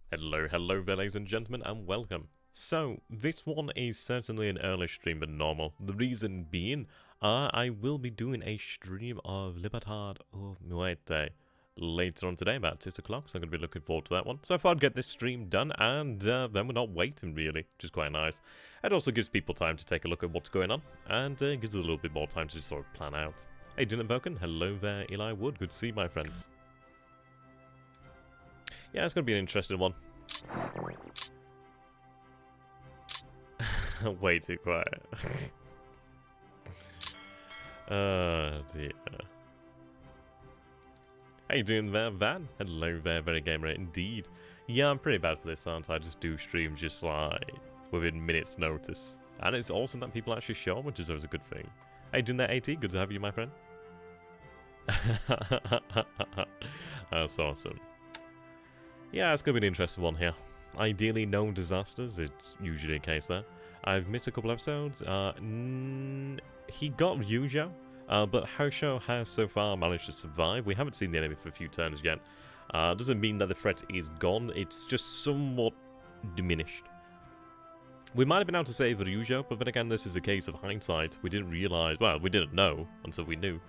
Hello there, ladies and gentlemen, and welcome. So, this one is certainly an early stream than normal. The reason being, I will be doing a stream of Libertad of Muerte later on today, about 6 o'clock, so I'm going to be looking forward to that one. So I thought I'd get this stream done, and then we're not waiting, really, which is quite nice. It also gives people time to take a look at what's going on, and gives us a little bit more time to sort of plan out. Hey, Dylan Vulcan, hello there, Eli Wood, good to see you, my friends. Yeah, it's going to be an interesting one. Way too quiet. Oh dear. How you doing there, Van? Hello there, very gamer indeed. Yeah, I'm pretty bad for this, aren't I? I just do streams just like within minutes' notice. And it's awesome that people actually show up, which is always a good thing. How you doing there, AT? Good to have you, my friend. That's awesome. Yeah, it's going to be an interesting one here. Ideally, no disasters. It's usually the case there. I've missed a couple episodes. He got Ryujo, but Hosho has so far managed to survive. We haven't seen the enemy for a few turns yet. Doesn't mean that the threat is gone. It's just somewhat diminished. We might have been able to save Ryujo, but then again, this is a case of hindsight. We didn't realize, well, we didn't know until we knew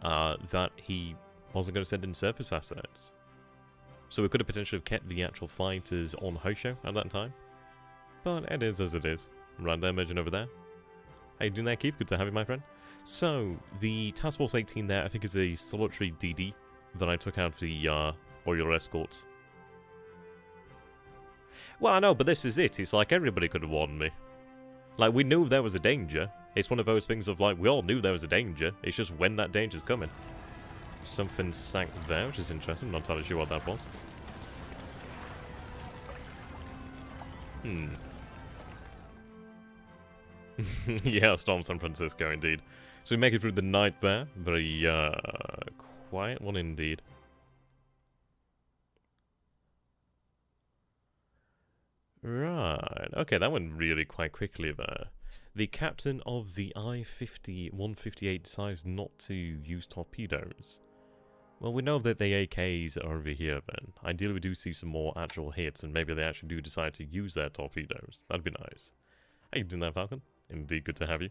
that he wasn't going to send in surface assets. So we could have potentially kept the actual fighters on Hosho at that time. But it is as it is. Right there, emerging over there. How you doing there, Keith? Good to have you, my friend. So, the Task Force 18 there, I think is a solitary DD that I took out of the oil escorts. Well, I know, but this is it. It's like everybody could have warned me. Like, we knew there was a danger. It's one of those things of like, we all knew there was a danger. It's just when that danger's coming. Something sank there, which is interesting. I'm not entirely sure what that was. Yeah, Storm San Francisco, indeed. So we make it through the night there. Very, quiet one indeed. Right. Okay, that went really quite quickly there. The captain of the I-50-158 decides not to use torpedoes. Well, we know that the AKs are over here then. Ideally we do see some more actual hits, and maybe they actually do decide to use their torpedoes. That'd be nice. How you doing there, Falcon? Indeed, good to have you.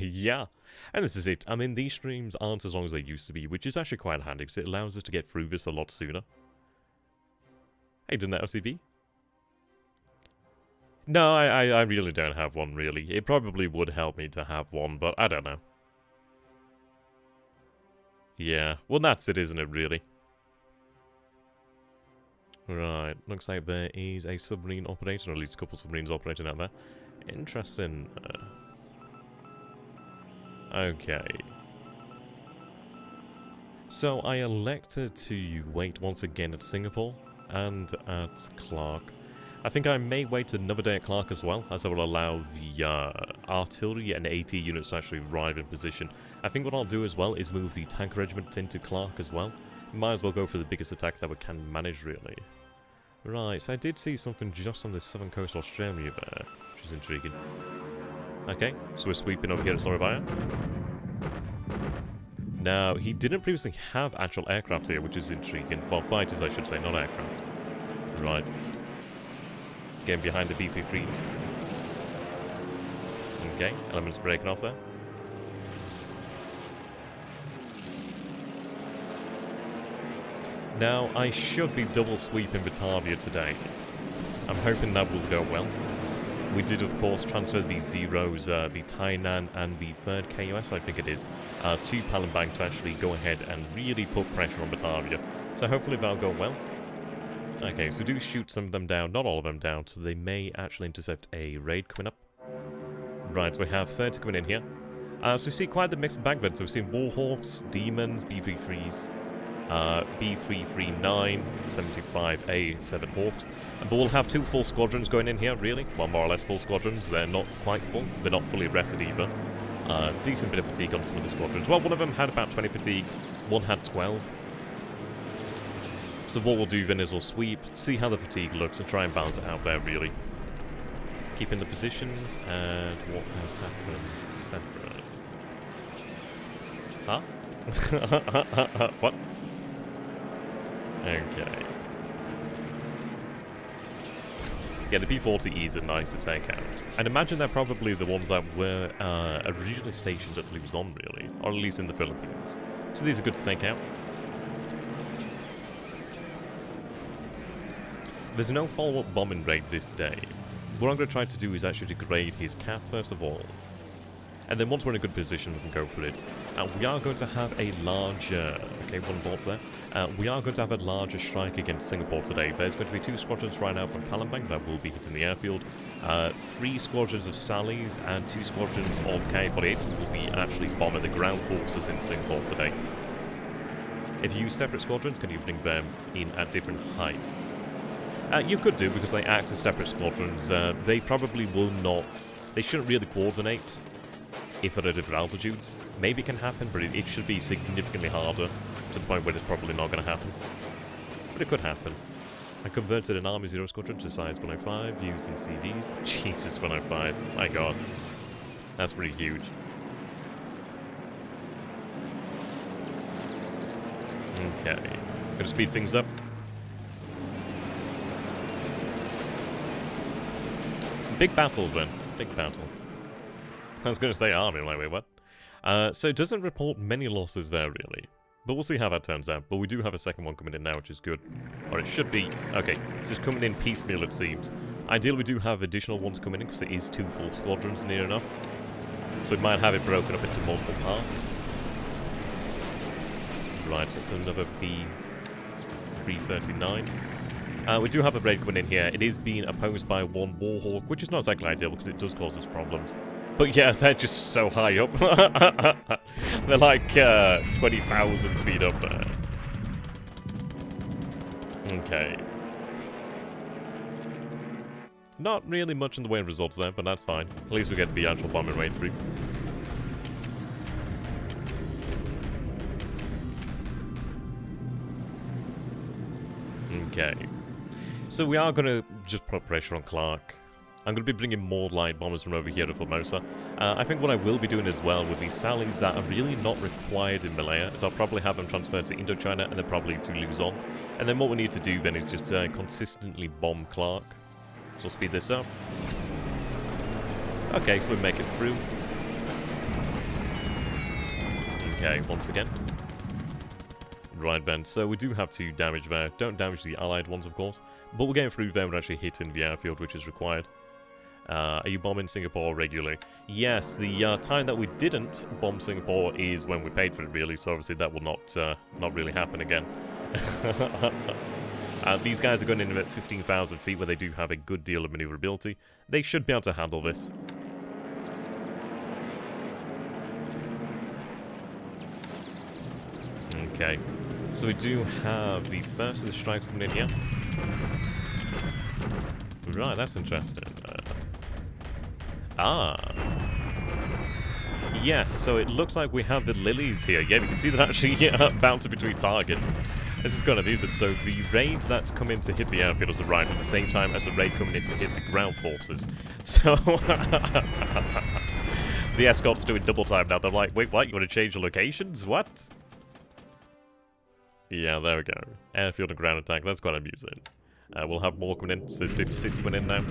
Yeah, and this is it. I mean, these streams aren't as long as they used to be, which is actually quite handy, because it allows us to get through this a lot sooner. How you doing there, OCB? No, I really don't have one, really. It probably would help me to have one, but I don't know. Yeah, well that's it, isn't it, really? Right, looks like there is a submarine operator, or at least a couple of submarines operating out there. Interesting. Okay. So I elected to wait once again at Singapore and at Clark. I think I may wait another day at Clark as well, as I will allow the artillery and AT units to actually arrive in position. I think what I'll do as well is move the tank regiment into Clark as well. Might as well go for the biggest attack that we can manage, really. Right, so I did see something just on the southern coast of Australia there, which is intriguing. Okay, so we're sweeping over here at Surabaya. Now, he didn't previously have actual aircraft here, which is intriguing. Well, fighters, I should say, not aircraft. Right. Getting behind the B-53s. Okay, elements breaking off there. Now, I should be double sweeping Batavia today. I'm hoping that will go well. We did, of course, transfer the Zeros, the Tainan and the 3rd KOS, I think it is, to Palembang to actually go ahead and really put pressure on Batavia. So hopefully that'll go well. Okay, so do shoot some of them down, not all of them down, so they may actually intercept a raid coming up. Right, so we have 30 coming in here. So we see quite the mixed bag then. So we've seen Warhawks, Demons, B-33s, B-339, 75A, 7 Hawks. But we'll have 2 full squadrons going in here, really. Well, more or less full squadrons. They're not quite full. They're not fully rested either. Decent bit of fatigue on some of the squadrons. Well, one of them had about 20 fatigue. One had 12. So what we'll do then is we'll sweep, see how the fatigue looks, and try and balance it out there, really. Keeping the positions, and what has happened? Separate. Huh? What? Okay. Yeah, the P-40Es are nice to take out. And imagine they're probably the ones that were originally stationed at Luzon, really. Or at least in the Philippines. So these are good to take out. There's no follow-up bombing raid this day. What I'm going to try to do is actually degrade his cap first of all. And then once we're in a good position, we can go for it. We are going to have a larger... okay, one bot there. We are going to have a larger strike against Singapore today. There's going to be 2 squadrons right now from Palembang that will be hitting the airfield. 3 squadrons of Sallies and 2 squadrons of K-48 will be actually bombing the ground forces in Singapore today. If you use separate squadrons, can you bring them in at different heights? You could do, because they act as separate squadrons. They probably will not... they shouldn't really coordinate if at a different altitudes. Maybe it can happen, but it should be significantly harder, to the point where it's probably not going to happen. But it could happen. I converted an Army 0 squadron to size 105 using CVs. Jesus, 105. My god. That's pretty huge. Okay. Gonna speed things up. Big battle then. Big battle. I was going to say army, like, wait, what? So it doesn't report many losses there, really. But we'll see how that turns out. But we do have a second one coming in now, which is good. Or it should be. Okay, it's just coming in piecemeal, it seems. Ideally, we do have additional ones coming in, because it is 2 full squadrons near enough. So we might have it broken up into multiple parts. Right, so it's another P-339. We do have a raid coming in here. It is being opposed by 1 Warhawk, which is not exactly ideal because it does cause us problems. But yeah, they're just so high up. They're like 20,000 feet up there. Okay. Not really much in the way of results there, but that's fine. At least we get the actual bombing raid through. Okay. So we are going to just put pressure on Clark. I'm going to be bringing more light bombers from over here to Formosa. I think what I will be doing as well with these Sallies that are really not required in Malaya is I'll probably have them transferred to Indochina and then probably to Luzon. And then what we need to do then is just consistently bomb Clark. So I'll speed this up. Okay, so we make it through. Okay, once again. Right then, so we do have 2 damage there. Don't damage the allied ones, of course. But we're getting through them and actually hitting the airfield, which is required. Are you bombing Singapore regularly? Yes, the time that we didn't bomb Singapore is when we paid for it, really. So obviously that will not really happen again. These guys are going in at 15,000 feet, where they do have a good deal of maneuverability. They should be able to handle this. Okay. So we do have the first of the strikes coming in here. Right, that's interesting. Yes, so it looks like we have the lilies here. Yeah, we can see that actually bouncing between targets. This is kind of decent. So the raid that's coming to hit the airfield has arrived at the same time as the raid coming in to hit the ground forces. So the escort's doing double time now. They're like, wait, what? You want to change the locations? What? Yeah, there we go. Airfield and ground attack. That's quite amusing. We'll have more coming in. So there's 56 coming in now.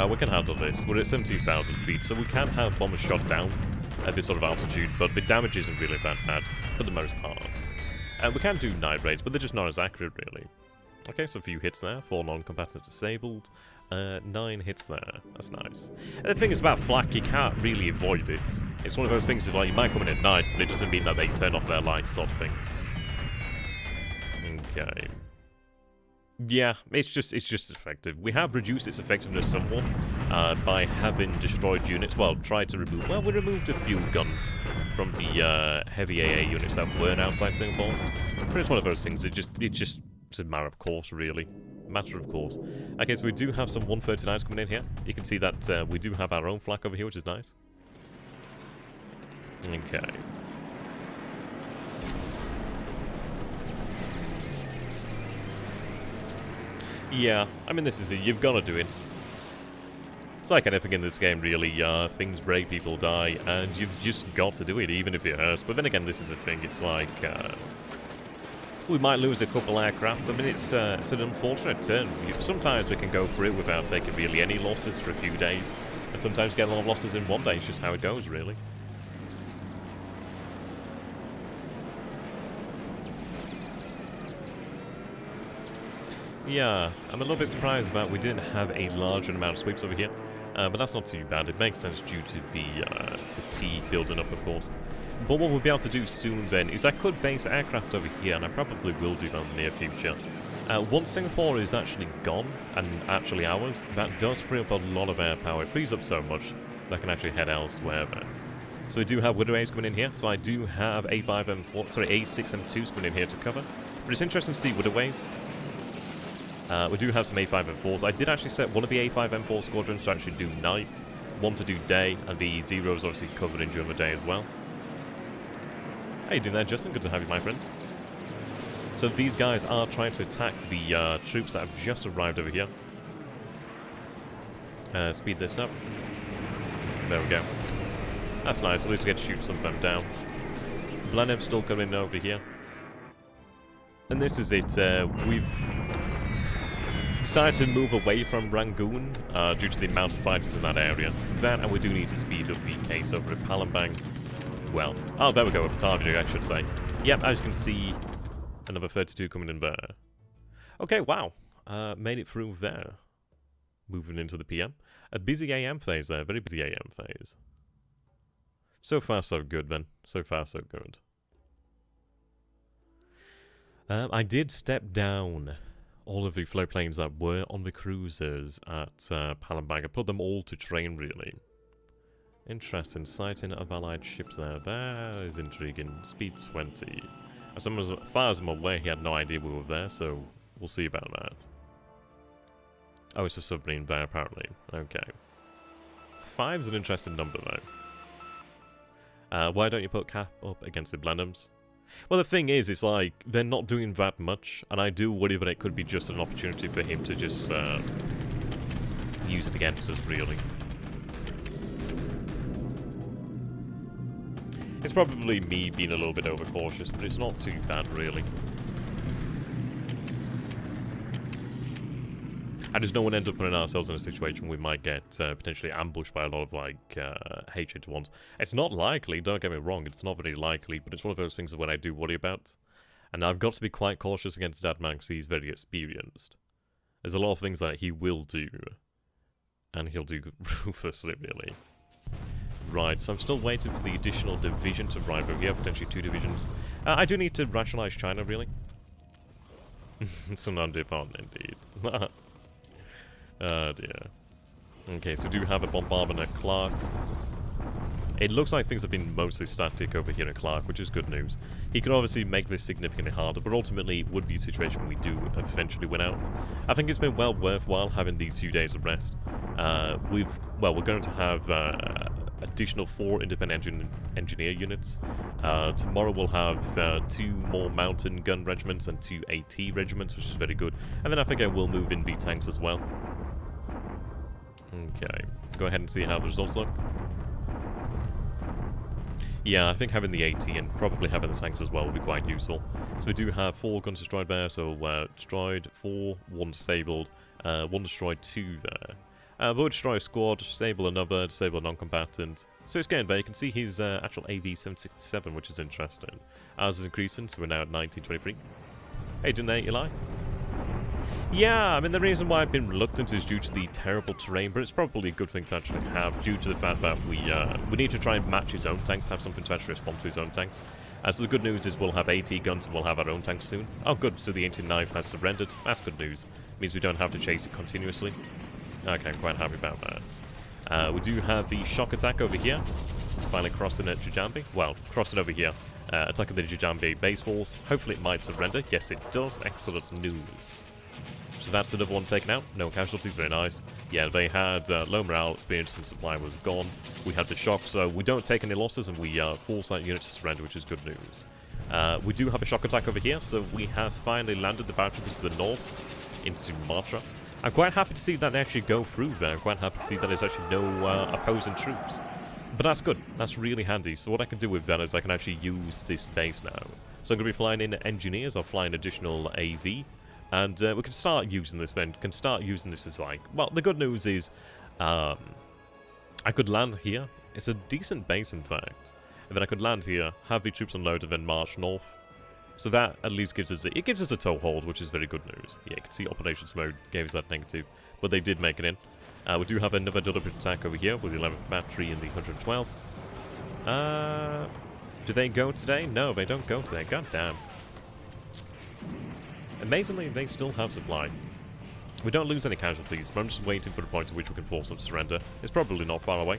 We can handle this. We're at 72,000 feet, so we can have bombers shot down at this sort of altitude, but the damage isn't really that bad for the most part. We can do night raids, but they're just not as accurate, really. Okay, so a few hits there. 4 non-combatant disabled. 9 hits there. That's nice. And the thing is about flak, you can't really avoid it. It's one of those things that, like, you might come in at night, but it doesn't mean that they turn off their lights, sort of thing. Okay. Yeah, it's just effective. We have reduced its effectiveness somewhat by having destroyed units. Well, tried to remove... Well, we removed a few guns from the heavy AA units that weren't outside Singapore. But it's one of those things. It's a matter of course, really. Matter of course. Okay, so we do have some 139s coming in here. You can see that we do have our own flak over here, which is nice. Okay. Yeah, I mean, this is it. You've got to do it. It's like anything in this game, really. Things break, people die, and you've just got to do it, even if it hurts. But then again, this is a thing. It's like... we might lose a couple aircraft. I mean, it's an unfortunate turn. Sometimes we can go through it without taking really any losses for a few days. And sometimes get a lot of losses in one day. It's just how it goes, really. Yeah, I'm a little bit surprised that we didn't have a larger amount of sweeps over here. But that's not too bad. It makes sense due to the fatigue building up, of course. But what we'll be able to do soon then is I could base aircraft over here, and I probably will do that in the near future. Once Singapore is actually gone, and actually ours, that does free up a lot of air power. It frees up so much that I can actually head elsewhere then. So we do have WITPs coming in here, so I do have A6 M2s coming in here to cover. But it's interesting to see WITPs. We do have some A5 M4s. I did actually set one of the A5 M4 squadrons to actually do night, one to do day, and the Zero is obviously covered in during the day as well. How you doing there, Justin? Good to have you, my friend. So these guys are trying to attack the troops that have just arrived over here. Speed this up. There we go. That's nice. At least we get to shoot some of them down. Blenheim's still coming over here. And this is it. We've decided to move away from Rangoon due to the amount of fighters in that area. That, and we do need to speed up the case over at Palembang. Well, oh, there we go, Targeting, I should say. Yep, as you can see, another 32 coming in there. Okay, wow. Made it through there. Moving into the PM. A busy AM phase there, very busy AM phase. So far, so good, then. So far, so good. I did step down all of the float planes that were on the cruisers at Palembang. I put them all to train, really. Interesting. Sighting of allied ships there. That is intriguing. Speed 20. As far as I'm aware, he had no idea we were there, so we'll see about that. Oh, it's a submarine there, apparently. Okay. 5's an interesting number, though. Why don't you put Cap up against the Blenheims? Well, the thing is, it's like, they're not doing that much, and I do worry that it could be just an opportunity for him to just use it against us, really. It's probably me being a little bit overcautious, but it's not too bad, really. I just don't want to end up putting ourselves in a situation where we might get potentially ambushed by a lot of, like, H81s. It's not likely, don't get me wrong, it's not very likely, but it's one of those things that I do worry about. And I've got to be quite cautious against Dadman because he's very experienced. There's a lot of things that he will do, and he'll do ruthlessly, really. Right, so I'm still waiting for the additional division to arrive over here, potentially 2 divisions. I do need to rationalize China, really. It's an department, indeed. Oh dear. Okay, so we do have a bombardment at Clark. It looks like things have been mostly static over here at Clark, which is good news. He can obviously make this significantly harder, but ultimately it would be a situation where we do eventually win out. I think it's been well worthwhile having these few days of rest. We're going to have additional 4 independent engineer units. Tomorrow we'll have 2 more mountain gun regiments and 2 AT regiments, which is very good. And then I think I will move in the tanks as well. Okay, go ahead and see how the results look. Yeah, I think having the AT and probably having the tanks as well will be quite useful. So we do have 4 guns destroyed there, so destroyed 4, 1 disabled, 1 destroyed 2 there. We'll destroy a squad, disable another, disable a non-combatant. So it's getting there. You can see his actual AV-767, which is interesting. Ours is increasing, so we're now at 1923. Hey, doing there, Eli? Yeah, I mean, the reason why I've been reluctant is due to the terrible terrain, but it's probably a good thing to actually have due to the fact that we need to try and match his own tanks, have something to actually respond to his own tanks. So the good news is we'll have AT guns and we'll have our own tanks soon. Oh, good, so the 18-9 has surrendered. That's good news. It means we don't have to chase it continuously. Okay, I'm quite happy about that. We do have the shock attack over here. Finally crossing at Djambi. Well, crossing over here. Attacking the Djambi base force. Hopefully it might surrender. Yes, it does. Excellent news. So that's another one taken out. No casualties, very nice. Yeah, they had low morale, experience and supply was gone. We had the shock, so we don't take any losses and we force that unit to surrender, which is good news. We do have a shock attack over here, so we have finally landed the batteries to the north. into Sumatra. I'm quite happy to see that they actually go through there. I'm quite happy to see that there's actually no opposing troops. But that's good. That's really handy. So what I can do with that is I can actually use this base now. So I'm going to be flying in engineers. I'll fly an additional AV. And we can start using this then. Can start using this as like... Well, the good news is I could land here. It's a decent base, in fact. And then I could land here, have the troops unloaded, then march north. So that at least gives us... It gives us a toehold, which is very good news. Yeah, you can see operations mode gave us that negative. But they did make it in. We do have another double attack over here with the 11th battery and the 112. Do they go today? No, they don't go today. God damn. Amazingly, they still have supply. We don't lose any casualties, but I'm just waiting for the point at which we can force them to surrender. It's probably not far away.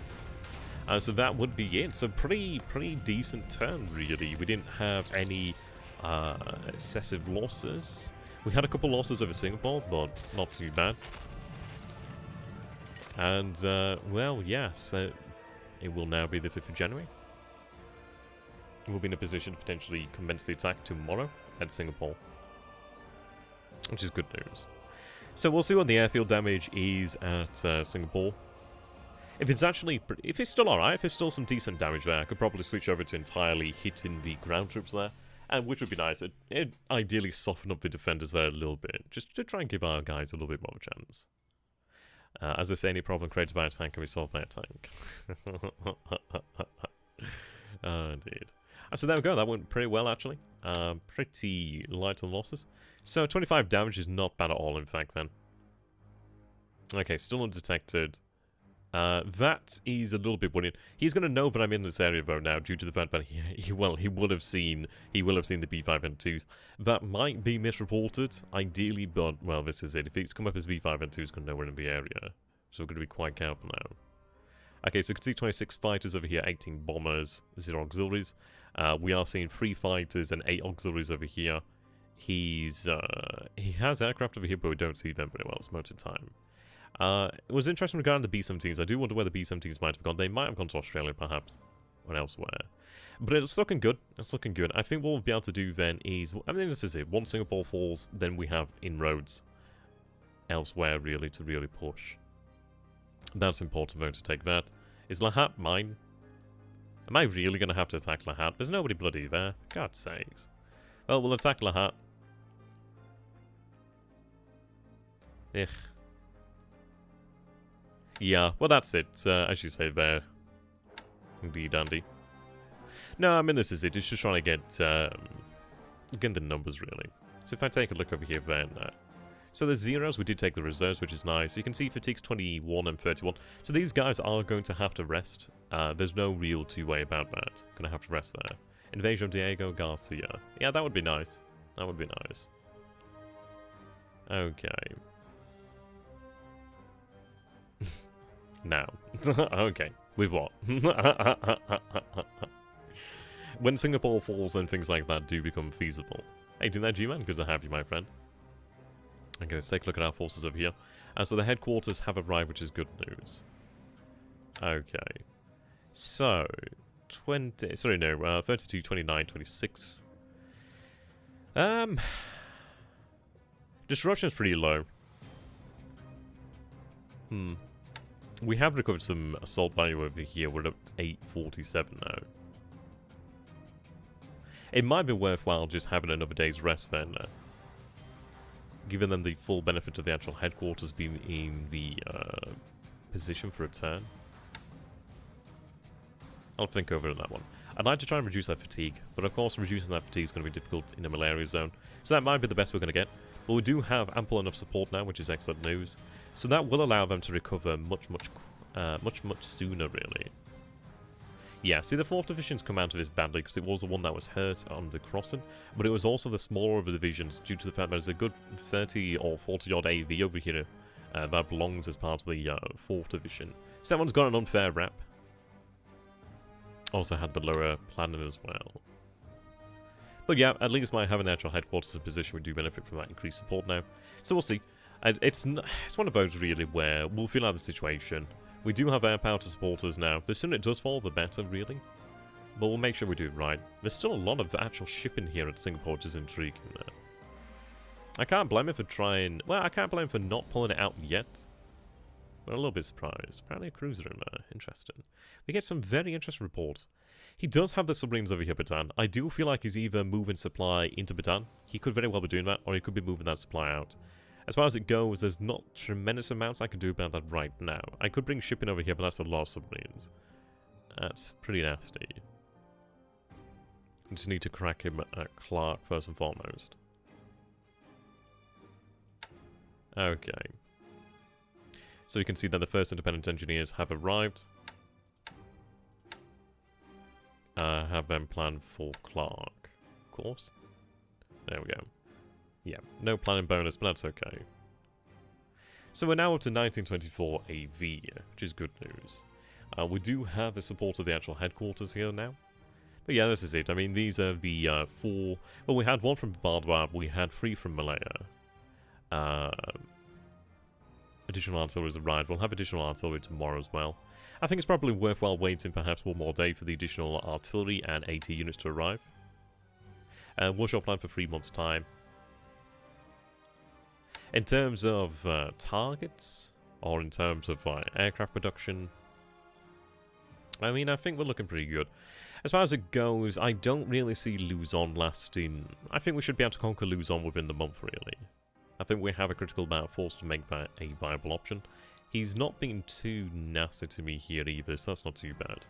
So that would be it. So pretty decent turn, really. We didn't have any excessive losses. We had a couple losses over Singapore, but not too bad. And, well, yes, it will now be the 5th of January. We'll be in a position to potentially commence the attack tomorrow at Singapore, which is good news. So we'll see what the airfield damage is at Singapore. If it's actually, if it's still alright, if there's still some decent damage there, I could probably switch over to entirely hitting the ground troops there, and which would be nice. It'd ideally soften up the defenders there a little bit, just to try and give our guys a little bit more of a chance. As I say, any problem created by a tank can be solved by a tank. Oh, indeed. So there we go, that went pretty well, actually. Pretty light on losses. So 25 damage is not bad at all, in fact, then. Okay, still undetected. That is a little bit worrying. He's going to know that I'm in this area, though, now, due to the fact that he will have seen the B5N2s. That might be misreported, ideally, but, well, this is it. If it's come up as B5N2, it's going to know we're in the area. So we're going to be quite careful now. Okay, so you can see 26 fighters over here, 18 bombers, 0 auxiliaries. We are seeing 3 fighters and 8 auxiliaries over here. He has aircraft over here, but we don't see them very well most of the time. It was interesting regarding the B-17s. I do wonder where the B-17s might have gone. They might have gone to Australia, perhaps, or elsewhere. But it's looking good. It's looking good. I think what we'll be able to do then is... I mean, this is it. Once Singapore falls, then we have inroads elsewhere, really, to really push. That's important, though, to take that. Is Lahat mine? Am I really going to have to attack Lahat? There's nobody bloody there. God's sakes. Well, we'll attack Lahat. Ugh. Yeah, well that's it, as you say there. Indeed, Andy. No, I mean this is it, it's just trying to get the numbers really. So if I take a look over here then, so there's zeros, we did take the reserves, which is nice. You can see fatigues 21 and 31. So these guys are going to have to rest. There's no real two-way about that. Gonna have to rest there. Invasion of Diego Garcia. Yeah, that would be nice. That would be nice. Okay. Now. Okay. With what? When Singapore falls, then things like that do become feasible. Hey, do that, G-Man? Good to have you, my friend. Okay, let's take a look at our forces over here. So the headquarters have arrived, which is good news. Okay. So, 32, 29, 26. Disruption is pretty low. We have recovered some assault value over here. We're at 847 now. It might be worthwhile just having another day's rest then. Giving them the full benefit of the actual headquarters being in the position for a turn. I'll think over that one. I'd like to try and reduce that fatigue, but of course reducing that fatigue is going to be difficult in a malaria zone. So that might be the best we're going to get. But we do have ample enough support now, which is excellent news. So that will allow them to recover much sooner, really. Yeah, see, the 4th Division's come out of this badly because it was the one that was hurt on the crossing, but it was also the smaller of the divisions due to the fact that there's a good 30 or 40 odd AV over here that belongs as part of the 4th Division. So that one's got an unfair rep. Also had the lower planning as well. But yeah, at least by having the actual headquarters in position, we do benefit from that increased support now. So we'll see. It's one of those really where we'll feel out the situation. We do have air power to support us now. The sooner it does fall, the better, really. But we'll make sure we do it right. There's still a lot of actual shipping here at Singapore, which is intriguing there. I can't blame him for trying... Well, I can't blame him for not pulling it out yet. We're a little bit surprised. Apparently a cruiser in there. Interesting. We get some very interesting reports. He does have the submarines over here, Bataan. I do feel like he's either moving supply into Bataan. He could very well be doing that, or he could be moving that supply out. As far as it goes, there's not tremendous amounts I can do about that right now. I could bring shipping over here, but that's a lot of submarines. That's pretty nasty. I just need to crack him at Clark first and foremost. Okay. So you can see that the first independent engineers have arrived. Have them planned for Clark, of course. There we go. Yeah, no planning bonus, but that's okay. So we're now up to 1924 AV, which is good news. We do have the support of the actual headquarters here now. But yeah, this is it. I mean, these are the 4... Well, we had 1 from Bardwab, we had 3 from Malaya. Additional artillery arrived. We'll have additional artillery tomorrow as well. I think it's probably worthwhile waiting perhaps 1 more day for the additional artillery and AT units to arrive. Workshop plan for 3 months' time. In terms of targets, or in terms of aircraft production, I mean, I think we're looking pretty good. As far as it goes, I don't really see Luzon lasting. I think we should be able to conquer Luzon within the month, really. I think we have a critical amount of force to make that a viable option. He's not being too nasty to me here either, so that's not too bad.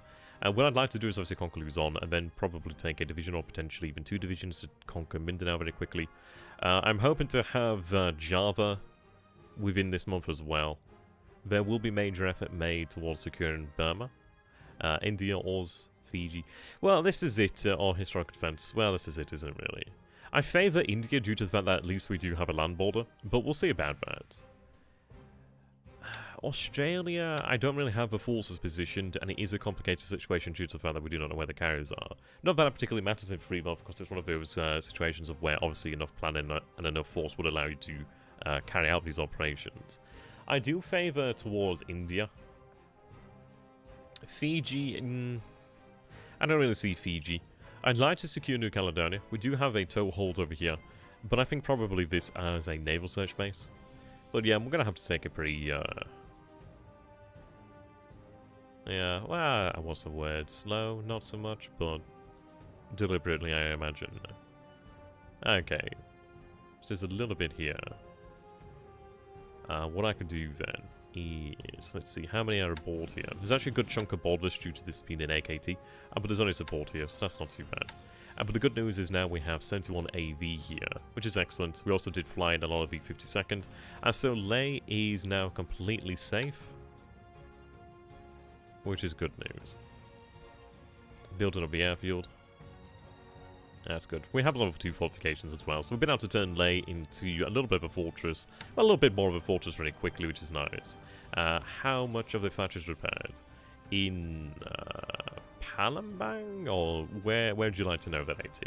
What I'd like to do is obviously conquer Luzon, and then probably take a division or potentially even 2 divisions to conquer Mindanao very quickly. I'm hoping to have Java within this month as well. There will be major effort made towards securing Burma, India, Oz, Fiji. Well, this is it, or historic defense. Well, this is it, isn't it really? I favour India due to the fact that at least we do have a land border, but we'll see about that. Australia, I don't really have the forces positioned, and it is a complicated situation due to the fact that we do not know where the carriers are. Not that it particularly matters in Fremont, because it's one of those situations of where obviously enough planning and enough force would allow you to carry out these operations. I do favour towards India. Fiji, I don't really see Fiji. I'd like to secure New Caledonia. We do have a toehold over here, but I think probably this as a naval search base. But yeah, we're going to have to take a pretty, yeah, well, what's the word? Slow? Not so much, but deliberately, I imagine. Okay. So there's a little bit here. What I could do then is, let's see, how many are aboard here? There's actually a good chunk aboard this due to this being an AKT, but there's only support here, so that's not too bad. But the good news is now we have 71 AV here, which is excellent. We also did fly in a lot of V-52nd, so Leh is now completely safe, which is good news. Building up the airfield. That's good. We have level 2 fortifications as well, so we've been able to turn Leh into a little bit of a fortress. Well, a little bit more of a fortress very quickly, which is nice. How much of the factory is repaired? In Palembang? Or where would you like to know that, AT?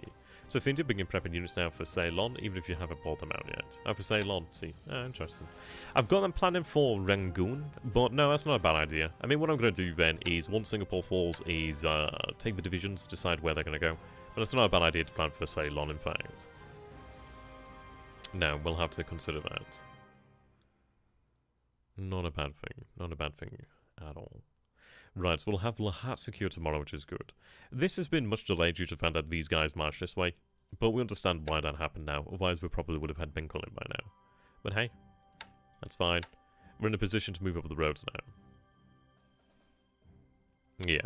So if India begin prepping units now for Ceylon, even if you haven't bought them out yet. Oh, for Ceylon, see. Interesting. I've got them planning for Rangoon, but no, that's not a bad idea. I mean, what I'm going to do then is, once Singapore falls, is take the divisions, decide where they're going to go. But it's not a bad idea to plan for Ceylon, in fact. No, we'll have to consider that. Not a bad thing. Not a bad thing at all. Right, so we'll have Lahat secure tomorrow, which is good. This has been much delayed due to the fact that these guys marched this way. But we understand why that happened now. Otherwise, we probably would have had Bencol in by now. But hey, that's fine. We're in a position to move up the roads now. Yeah.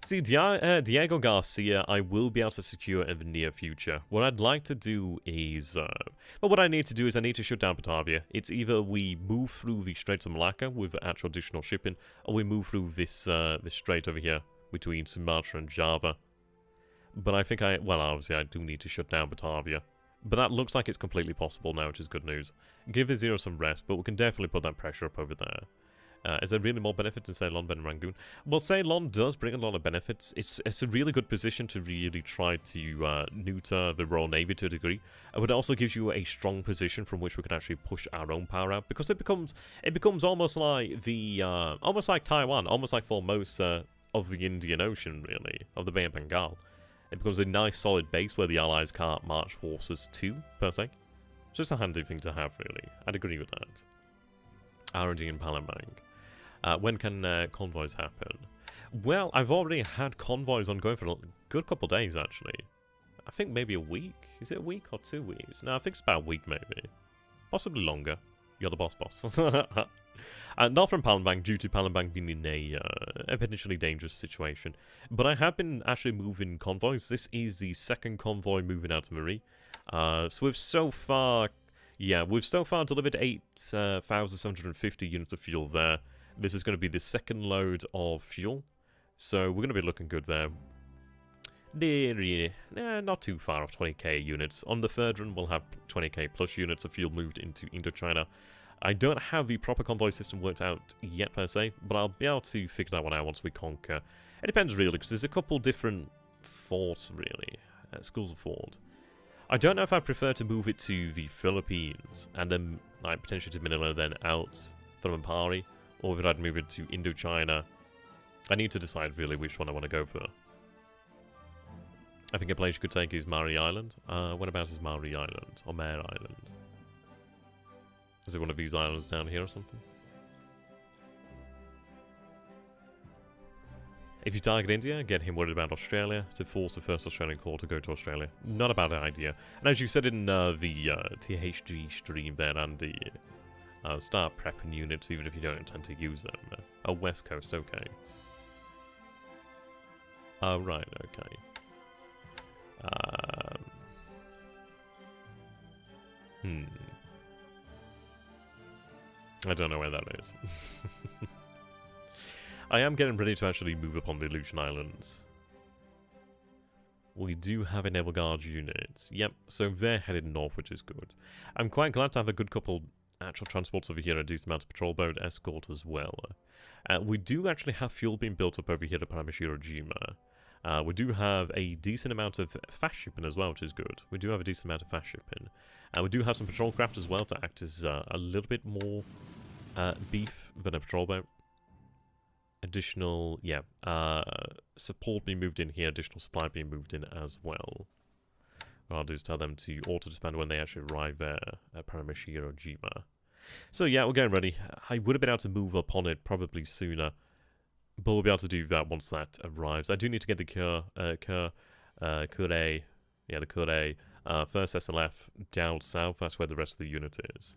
See, Diego Garcia, I will be able to secure in the near future. What I'd like to do is, well, what I need to do is I need to shut down Batavia. It's either we move through the Straits of Malacca with actual additional shipping, or we move through this this strait over here between Sumatra and Java. But I think well, obviously I do need to shut down Batavia. But that looks like it's completely possible now, which is good news. Give the Zero some rest, but we can definitely put that pressure up over there. Is there really more benefits in Ceylon than Rangoon? Well, Ceylon does bring a lot of benefits. It's a really good position to really try to neuter the Royal Navy to a degree. But it also gives you a strong position from which we can actually push our own power out, because it becomes almost like the almost like Taiwan, almost like Formosa of the Indian Ocean, really, of the Bay of Bengal. It becomes a nice solid base where the Allies can't march forces to, per se. Just a handy thing to have, really. I'd agree with that. R&D in Palembang. When can convoys happen? Well, I've already had convoys ongoing for a good couple of days, actually. I think maybe a week. Is it a week or 2 weeks? No, I think it's about a week, maybe. Possibly longer. You're the boss. Not from Palembang, due to Palembang being in a potentially dangerous situation. But I have been actually moving convoys. This is the second convoy moving out of Marie. So we've so far delivered 8,750 units of fuel there. This is going to be the second load of fuel. So we're going to be looking good there. Not too far off 20k units. On the third run, we'll have 20k plus units of fuel moved into Indochina. I don't have the proper convoy system worked out yet, per se, but I'll be able to figure that one out once we conquer. It depends, really, because there's a couple different forts, really. Schools of thought. I don't know if I prefer to move it to the Philippines, and then, like, potentially to Manila, then out from Ampari, or if I'd move it to Indochina. I need to decide, really, which one I want to go for. I think a place you could take is Mare Island. Whereabouts is Mare Island? Or Mare Island? Is it one of these islands down here or something? If you target India, get him worried about Australia to force the first Australian corps to go to Australia. Not a bad idea. And as you said in the THG stream there, Andy, start prepping units even if you don't intend to use them. Oh, West Coast, okay. Oh, right, okay. I don't know where that is. I am getting ready to actually move upon the Aleutian Islands. We do have a Naval Guard unit. Yep, so they're headed north, which is good. I'm quite glad to have a good couple actual transports over here, a decent amount of patrol boat escort as well. We do actually have fuel being built up over here at Paramashirojima. We do have a decent amount of fast shipping as well, which is good. We do have a decent amount of fast shipping. We do have some patrol craft as well to act as a little bit more beef than a patrol boat. Additional, support being moved in here, additional supply being moved in as well. What I'll do is tell them to auto-disband when they actually arrive there at Paramashirojima. So yeah, we're getting ready. I would have been able to move up on it probably sooner, but we'll be able to do that once that arrives. I do need to get the Kure, first SLF down south. That's where the rest of the unit is.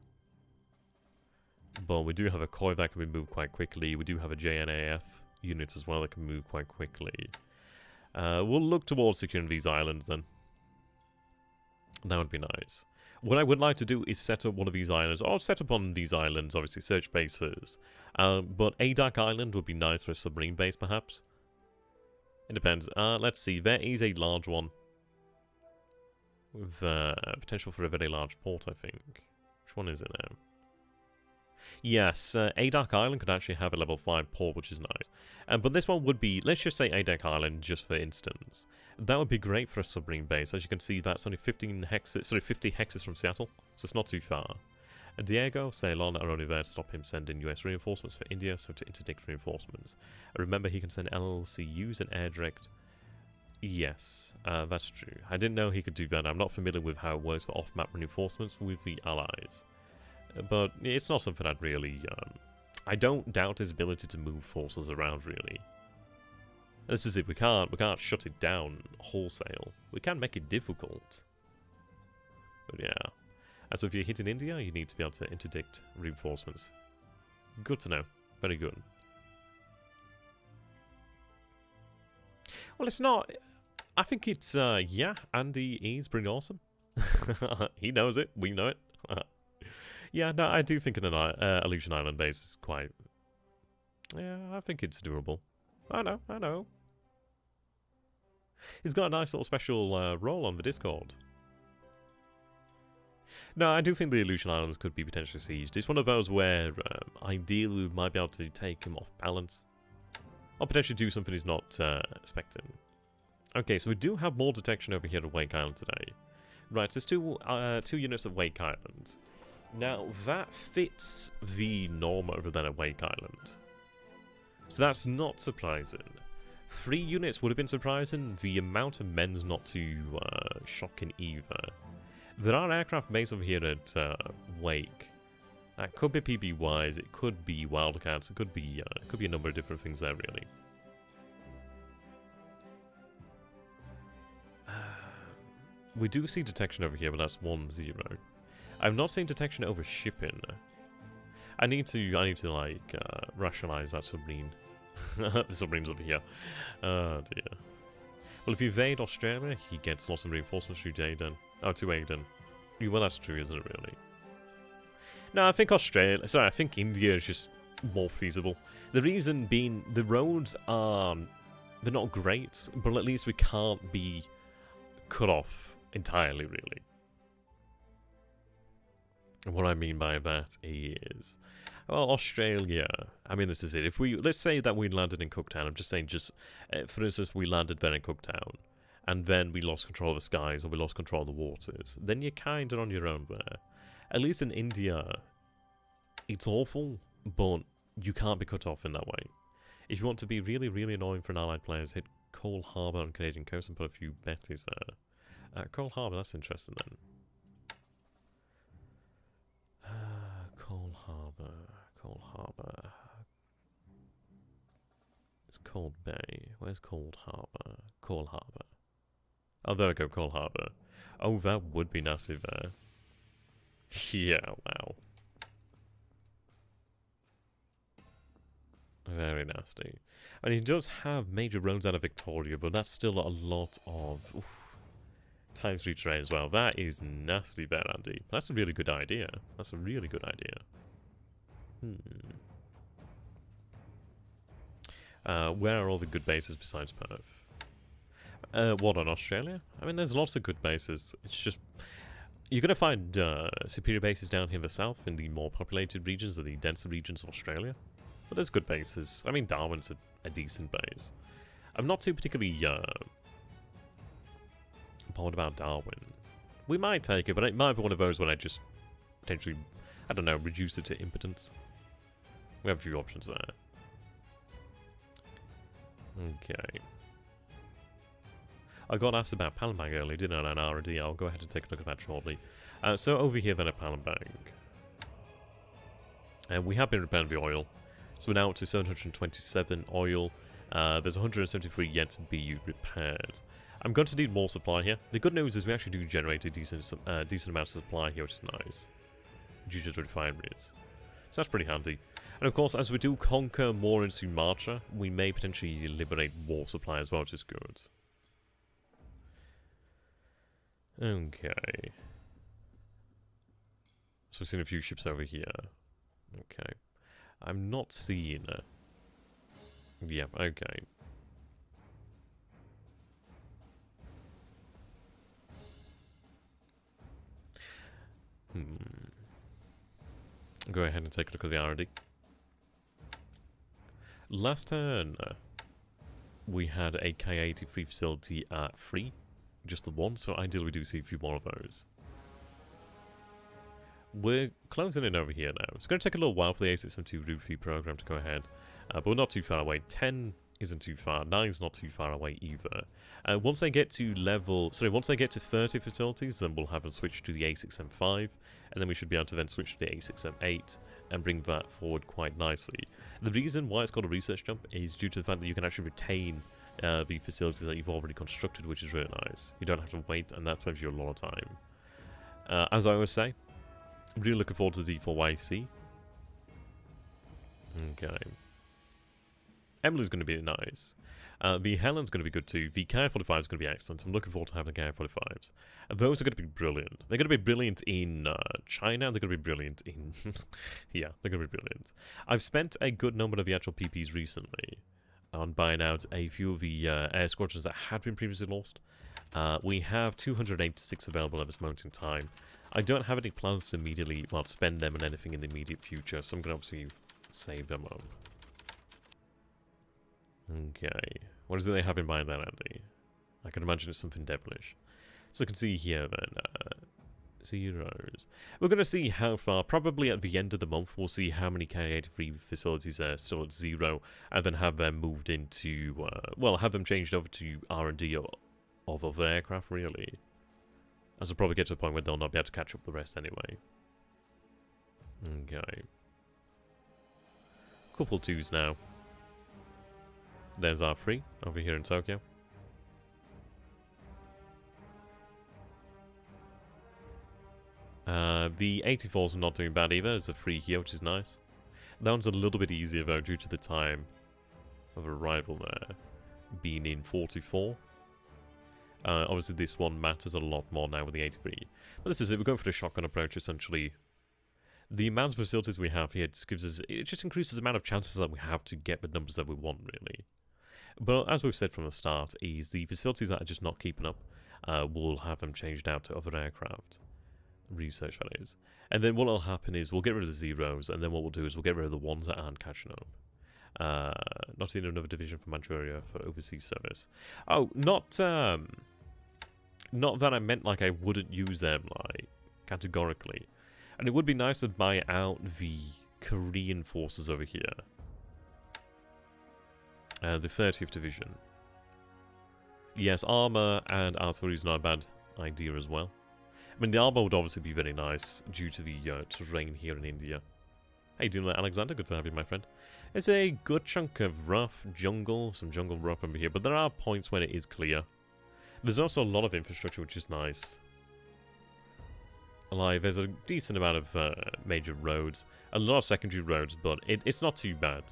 But we do have a Koi that can be moved quite quickly. We do have a JNAF unit as well that can move quite quickly. We'll look towards securing these islands then. That would be nice. What I would like to do is set up one of these islands, or set up on these islands, obviously, search bases. But Adak Island would be nice for a submarine base, perhaps. It depends. Let's see. There is a large one. With potential for a very large port, I think. Which one is it now? Yes, Adak Island could actually have a level 5 port, which is nice. But this one would be, let's just say Adak Island, just for instance. That would be great for a submarine base. As you can see, that's only 50 hexes from Seattle, so it's not too far. Diego, Ceylon are only there to stop him sending US reinforcements for India, so to interdict reinforcements. Remember, he can send LLCUs and air direct. Yes, that's true. I didn't know he could do that. I'm not familiar with how it works for off-map reinforcements with the Allies. But it's not something I'd really... I don't doubt his ability to move forces around, really. This is it. We can't shut it down wholesale. We can make it difficult. But yeah. As if you're hitting India, you need to be able to interdict reinforcements. Good to know. Very good. Well, it's not... I think it's, yeah, Andy is pretty awesome. He knows it. We know it. Yeah, no, I do think an Aleutian Island base is quite... Yeah, I think it's doable. I know. He's got a nice little special role on the Discord. No, I do think the Aleutian Islands could be potentially sieged. It's one of those where, ideally, we might be able to take him off balance. Or potentially do something he's not expecting. Okay, so we do have more detection over here at Wake Island today. Right, so there's two units at Wake Island. Now, that fits the norm over there at Wake Island. So that's not surprising. 3 units would have been surprising. The amount of men's not too shocking either. There are aircraft based over here at Wake. That could be PBYs, it could be Wildcats, it could be a number of different things there, really. We do see detection over here, but that's 1-0. I've not seen detection over shipping. I need to like rationalize that submarine. The submarine's over here. Oh dear. Well, if you evade Australia, he gets lots of reinforcements through Aden. Oh, to Aden. Well, that's true, isn't it, really? No, I think I think India is just more feasible. The reason being, the roads are... they're not great, but at least we can't be cut off entirely, really. And what I mean by that is... well, Australia, I mean, this is it. If we... let's say that we landed in Cooktown. I'm just saying, for instance, we landed then in Cooktown, and then we lost control of the skies, or we lost control of the waters. Then you're kind of on your own there. At least in India, it's awful, but you can't be cut off in that way. If you want to be really, really annoying for an allied players, hit Cole Harbour on Canadian coast and put a few betties there. Cole Harbour, that's interesting then. Cole Harbour. It's Cold Bay. Where's Cold Harbour? Cole Harbour. Oh, there we go, Cole Harbour. Oh, that would be nasty there. Yeah, wow. Very nasty. I mean, he does have major roads out of Victoria, but that's still a lot of... oof, times 3 terrain as well. That is nasty there, Andy. That's a really good idea. That's a really good idea. Where are all the good bases besides Perth? What, on Australia? I mean, there's lots of good bases. It's just... you're going to find superior bases down here in the south, in the more populated regions, or the denser regions of Australia. But there's good bases. I mean, Darwin's a decent base. I'm not too particularly bothered about Darwin. We might take it, but it might be one of those when I just potentially, I don't know, reduce it to impotence. We have a few options there. Okay. I got asked about Palembang earlier, didn't I, on R&D? I'll go ahead and take a look at that shortly. So over here then at Palembang. We have been repairing the oil. So we're now up to 727 oil. There's 173 yet to be repaired. I'm going to need more supply here. The good news is we actually do generate a decent amount of supply here, which is nice. Due to the refineries. So that's pretty handy. And of course, as we do conquer more in Sumatra, we may potentially liberate more supply as well, which is good. Okay. So we've seen a few ships over here. Okay. I'm not seeing it. Yeah, okay. Go ahead and take a look at the R&D. Last turn, we had a K-83 facility at 3. Just the one, so ideally we do see a few more of those. We're closing in over here now. It's going to take a little while for the A6M2 Roofy program to go ahead, but we're not too far away. 10 isn't too far, 9's not too far away either. Once I get to once I get to 30 facilities, then we'll have them switch to the A6M5, and then we should be able to then switch to the A6M8 and bring that forward quite nicely. The reason why it's called a research jump is due to the fact that you can actually retain the facilities that you've already constructed, which is really nice. You don't have to wait, and that saves you a lot of time. As I always say, I'm really looking forward to the D4YC. Okay. Emily's going to be nice. The Helen's going to be good too. The Ki-45 is going to be excellent. I'm looking forward to having the Ki-45s. Those are going to be brilliant. They're going to be brilliant in China. They're going to be brilliant in... yeah, they're going to be brilliant. I've spent a good number of the actual PPs recently on buying out a few of the air squadrons that had been previously lost. We have 286 available at this moment in time. I don't have any plans to immediately, well, spend them on anything in the immediate future, so I'm going to obviously save them up. Okay. What is it they have in mind then, Andy? I can imagine it's something devilish. So you can see here then, zeros. We're going to see how far, probably at the end of the month, we'll see how many K-83 facilities are still at 0, and then have them moved into, well, have them changed over to R&D of other aircraft, really. As we'll probably get to a point where they'll not be able to catch up the rest anyway. Okay. Couple twos now. There's our 3 over here in Tokyo. The 84s are not doing bad either. There's a 3 here, which is nice. That one's a little bit easier though, due to the time of arrival there being in 44. Obviously this one matters a lot more now with the 83. But this is it, we're going for the shotgun approach essentially. The amount of facilities we have here just gives us, it just increases the amount of chances that we have to get the numbers that we want really. But as we've said from the start, is the facilities that are just not keeping up, we'll have them changed out to other aircraft. Research values. And then what will happen is we'll get rid of the zeros, and then what we'll do is we'll get rid of the ones that aren't catching up. Not in another division for Manchuria for overseas service. Oh, not that I meant like I wouldn't use them, like, categorically. And it would be nice to buy out the Korean forces over here. The 30th Division. Yes, armor and artillery is not a bad idea as well. I mean, the armor would obviously be very nice due to the terrain here in India. How you doing there, Alexander? Good to have you, my friend. It's a good chunk of rough jungle, some jungle rough over here, but there are points when it is clear. There's also a lot of infrastructure, which is nice. Like, there's a decent amount of major roads, a lot of secondary roads, but it's not too bad.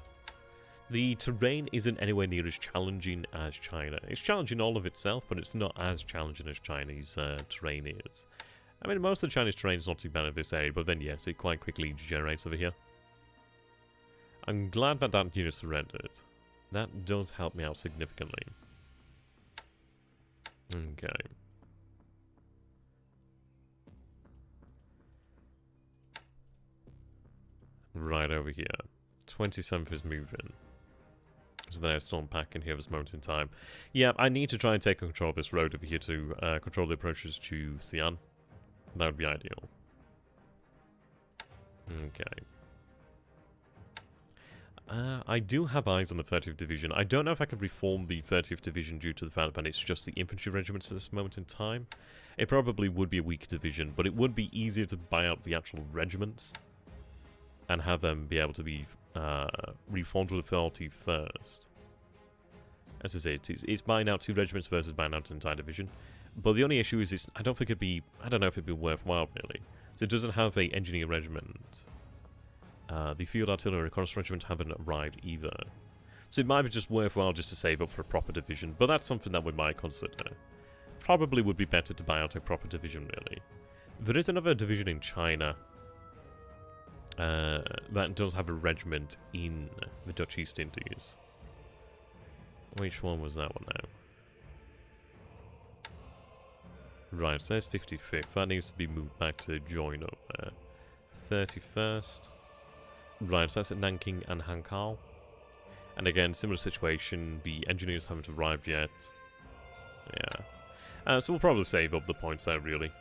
The terrain isn't anywhere near as challenging as China. It's challenging all of itself, but it's not as challenging as Chinese terrain is. I mean, most of the Chinese terrain is not too bad in this area, but then yes, it quite quickly degenerates over here. I'm glad that that unit surrendered. That does help me out significantly. Okay. Right over here. 27th is moving. So they're still unpacking here at this moment in time. Yeah, I need to try and take control of this road over here to control the approaches to SunYan. That would be ideal. Okay. I do have eyes on the 30th Division. I don't know if I can reform the 30th Division due to the fact that it's just the infantry regiments at this moment in time. It probably would be a weak division, but it would be easier to buy out the actual regiments and have them be able to be reformed with authority first. As I say, it's buying out 2 regiments versus buying out an entire division. But the only issue is I don't know if it'd be worthwhile really. So it doesn't have a engineer regiment. The field artillery and reconnaissance regiment haven't arrived either. So it might be just worthwhile just to save up for a proper division, but that's something that we might consider. Probably would be better to buy out a proper division really. There is another division in China that does have a regiment in the Dutch East Indies. Which one was that one now? Right, so there's 55th. That needs to be moved back to join up there. 31st. Right, so that's at Nanking and Hankow. And again, similar situation. The engineers haven't arrived yet. Yeah. So we'll probably save up the points there, really.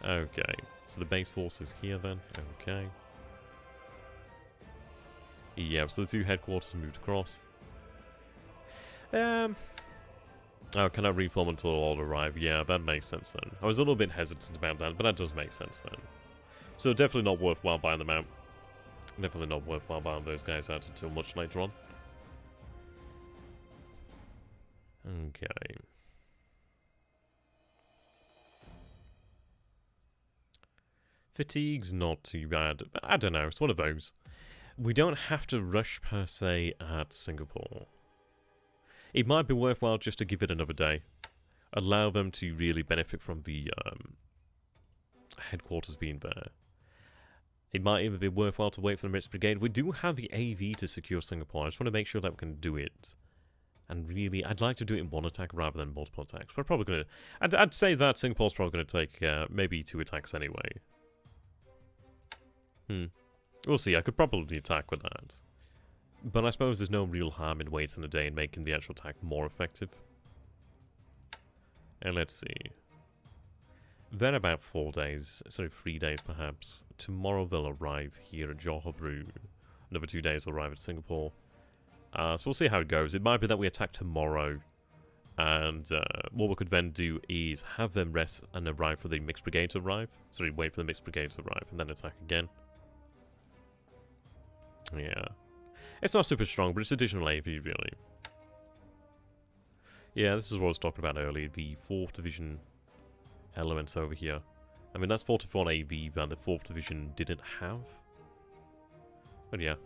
Okay. So the base force is here then. Okay. Yeah, so the 2 headquarters moved across. Oh, can I reform until all arrive? Yeah, that makes sense then. I was a little bit hesitant about that, but that does make sense then. So definitely not worthwhile buying them out. Definitely not worthwhile buying those guys out until much later on. Okay. Fatigue's not too bad. I don't know, it's one of those. We don't have to rush per se at Singapore. It might be worthwhile just to give it another day. Allow them to really benefit from the headquarters being there. It might even be worthwhile to wait for the British Brigade. We do have the AV to secure Singapore. I just want to make sure that we can do it. And really, I'd like to do it in one attack rather than multiple attacks. We're probably going to... I'd say that Singapore's probably going to take maybe 2 attacks anyway. We'll see. I could probably attack with that. But I suppose there's no real harm in waiting a day and making the actual attack more effective. And let's see. Then about 4 days, sorry, 3 days perhaps. Tomorrow they'll arrive here at Johor Bahru. Another 2 days they'll arrive at Singapore. So we'll see how it goes. It might be that we attack tomorrow And what we could then do is have them rest and arrive for the mixed brigade to arrive. Sorry, wait for the mixed brigade to arrive and then attack again. Yeah. It's not super strong, but it's additional AV, really. Yeah, this is what I was talking about earlier, the 4th Division elements over here. I mean, that's 44 AV that the 4th Division didn't have. But yeah.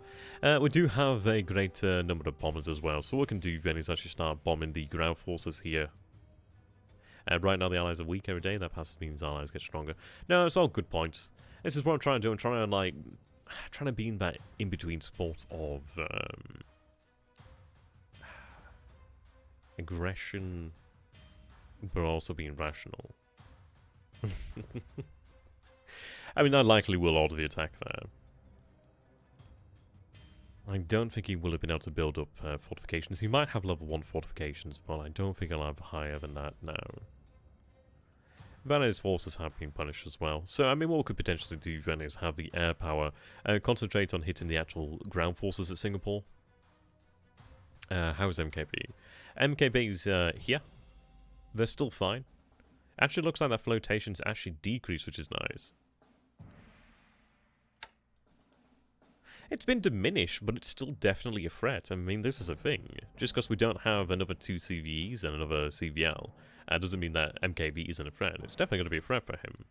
We do have a great number of bombers as well, so what we can do then is actually start bombing the ground forces here. Right now the allies are weak every day, that passes means allies get stronger. No, it's all good points. This is what I'm trying to do, I'm trying to, like, trying to be in that in-between spot of aggression, but also being rational. I mean, I likely will order the attack there. I don't think he will have been able to build up fortifications. He might have level 1 fortifications, but I don't think he'll have higher than that now. Van's forces have been punished as well. So, I mean, what we could potentially do then is have the air power concentrate on hitting the actual ground forces at Singapore. How is MKB? MKB's here. They're still fine. Actually, looks like that flotation's actually decreased, which is nice. It's been diminished, but it's still definitely a threat. I mean, this is a thing. Just because we don't have another 2 CVEs and another CVL, doesn't mean that MKB isn't a threat. It's definitely going to be a threat for him.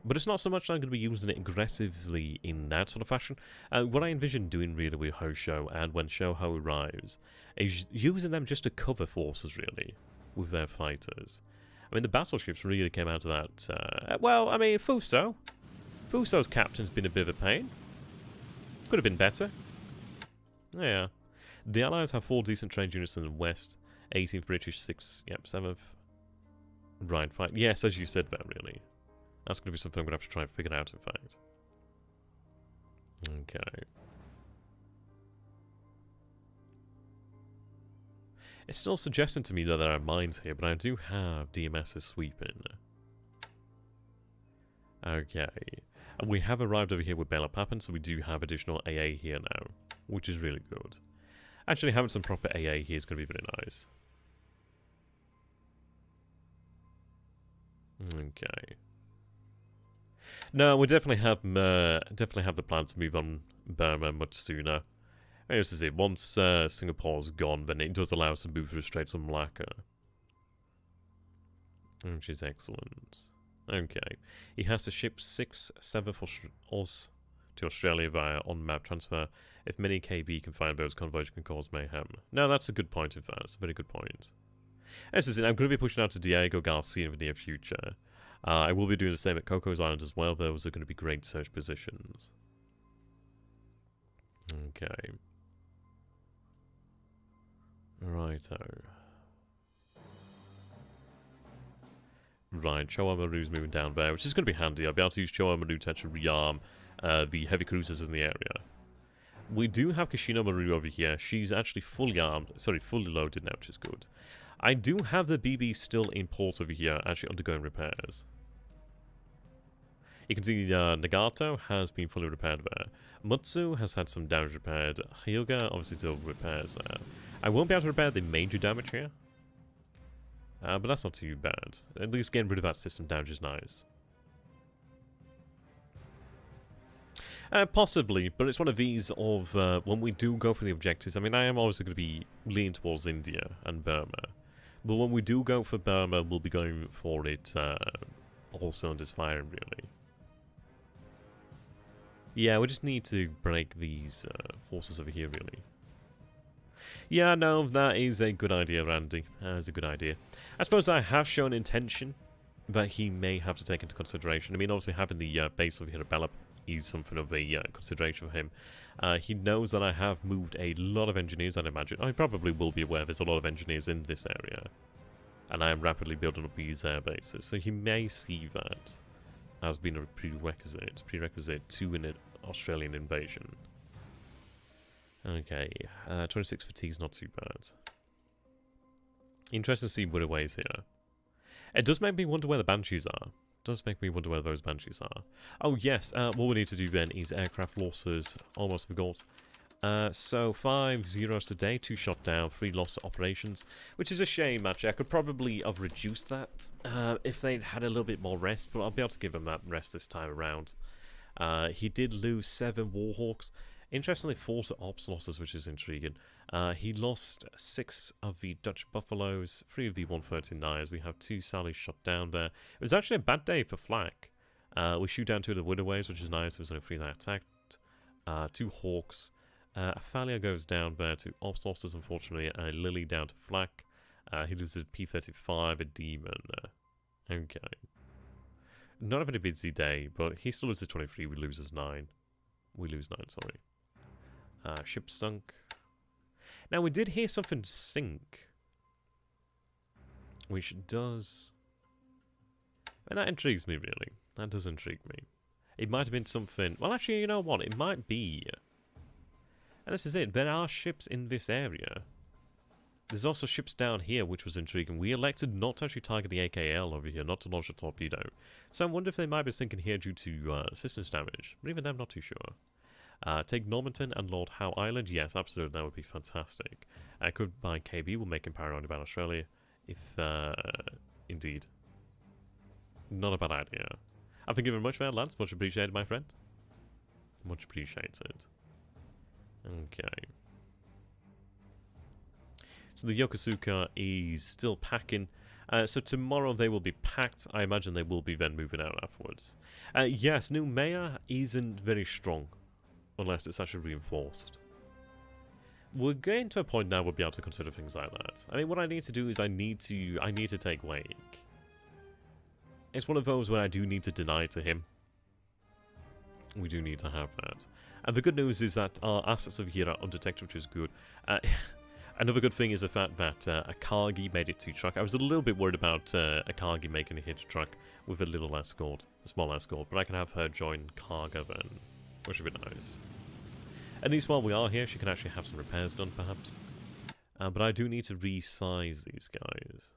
But it's not so much that I'm going to be using it aggressively in that sort of fashion. What I envision doing really with Ho and when Shoho arrives is using them just to cover forces, really, with their fighters. I mean, the battleships really came out of that. Well, I mean, Fuso. Fuso's captain's been a bit of a pain. Could have been better. Yeah. The Allies have 4 decent trained units in the west. 18th British, 6th, yep, 7th. Right, fine. Yes, as you said that, really. That's going to be something I'm going to have to try and figure out, in fact. Okay. It's still suggesting to me that there are mines here, but I do have DMS's sweeping. Okay. And we have arrived over here with BLeAcHACiD, so we do have additional AA here now, which is really good. Actually, having some proper AA here is going to be very nice. Okay. No, we definitely have the plan to move on Burma much sooner. And this is it. Once Singapore's gone, then it does allow us to move through Straits of Malacca, which is excellent. Okay, he has to ship 6/7 for Oz to Australia via on-map transfer. If many KB can find those convoys, can cause mayhem. No, that's a good point. In fact, that's a very good point. This is it. I'm going to be pushing out to Diego Garcia in the near future. I will be doing the same at Coco's Island as well. Those are going to be great search positions. Okay. Righto. Right, Choa Maru's moving down there, which is going to be handy. I'll be able to use Choa Maru to actually rearm the heavy cruisers in the area. We do have Kashino Maru over here. She's actually fully armed, sorry, fully loaded now, which is good. I do have the BB still in port over here, actually undergoing repairs. You can see Nagato has been fully repaired there. Mutsu has had some damage repaired. Hyuga obviously still repairs there. I won't be able to repair the major damage here. But that's not too bad. At least getting rid of that system damage is nice. Possibly, but it's one of these of when we do go for the objectives. I mean, I am obviously going to be leaning towards India and Burma. But when we do go for Burma, we'll be going for it all cylinders firing, really. Yeah, we just need to break these forces over here, really. Yeah, no, that is a good idea, Randy. That is a good idea. I suppose I have shown intention that he may have to take into consideration. I mean, obviously having the base over here at Bellup is something of a consideration for him. He knows that I have moved a lot of engineers, I'd imagine. I probably will be aware there's a lot of engineers in this area. And I am rapidly building up these air bases. So he may see that as being a prerequisite to an Australian invasion. Okay, 26 fatigue is not too bad. Interesting to see what aways here. It does make me wonder where the Banshees are. It does make me wonder where those Banshees are. Oh yes, what we need to do then is aircraft losses. Almost forgot. So 5 zeros today, 2 shot down, 3 lost operations, which is a shame actually. I could probably have reduced that if they'd had a little bit more rest, but I'll be able to give him that rest this time around. He did lose 7 Warhawks. Interestingly, 4 ops losses, which is intriguing. He lost 6 of the Dutch Buffaloes, 3 of the 139s. We have 2 Sallies shot down there. It was actually a bad day for flak. We shoot down 2 of the Widoways, which is nice. There was only 3 that attacked. 2 Hawks. A Thalia goes down there to ops losses, unfortunately, and a Lily down to flak. He loses P-35, a Demon. Okay. Not a very busy day, but he still loses 23, we loses 9. We lose 9, sorry. Ship sunk. Now, we did hear something sink. Which does... And that intrigues me, really. That does intrigue me. It might have been something... Well, actually, you know what? It might be... And this is it. There are ships in this area. There's also ships down here, which was intriguing. We elected not to actually target the AKL over here, not to launch a torpedo. So I wonder if they might be sinking here due to systems damage. But even then, I'm not too sure. Take Normanton and Lord Howe Island. Yes, absolutely. That would be fantastic. Could buy KB. We'll make Empire around about Australia. If, indeed. Not a bad idea. Thank you very much for that, Lance. Much appreciated, my friend. Much appreciated. Okay. So the Yokosuka is still packing. So tomorrow they will be packed. I imagine they will be then moving out afterwards. Yes, new mayor isn't very strong. Unless it's actually reinforced. We're getting to a point now we'll be able to consider things like that. I mean, what I need to do is I need to take Wake. It's one of those where I do need to deny to him. We do need to have that. And the good news is that our assets over here are undetected, which is good. Another good thing is the fact that Akagi made it to truck. I was a little bit worried about Akagi making it to truck with a little escort, a small escort, but I can have her join cargo then, which would be nice. At least while we are here, she can actually have some repairs done, perhaps. But I do need to resize these guys.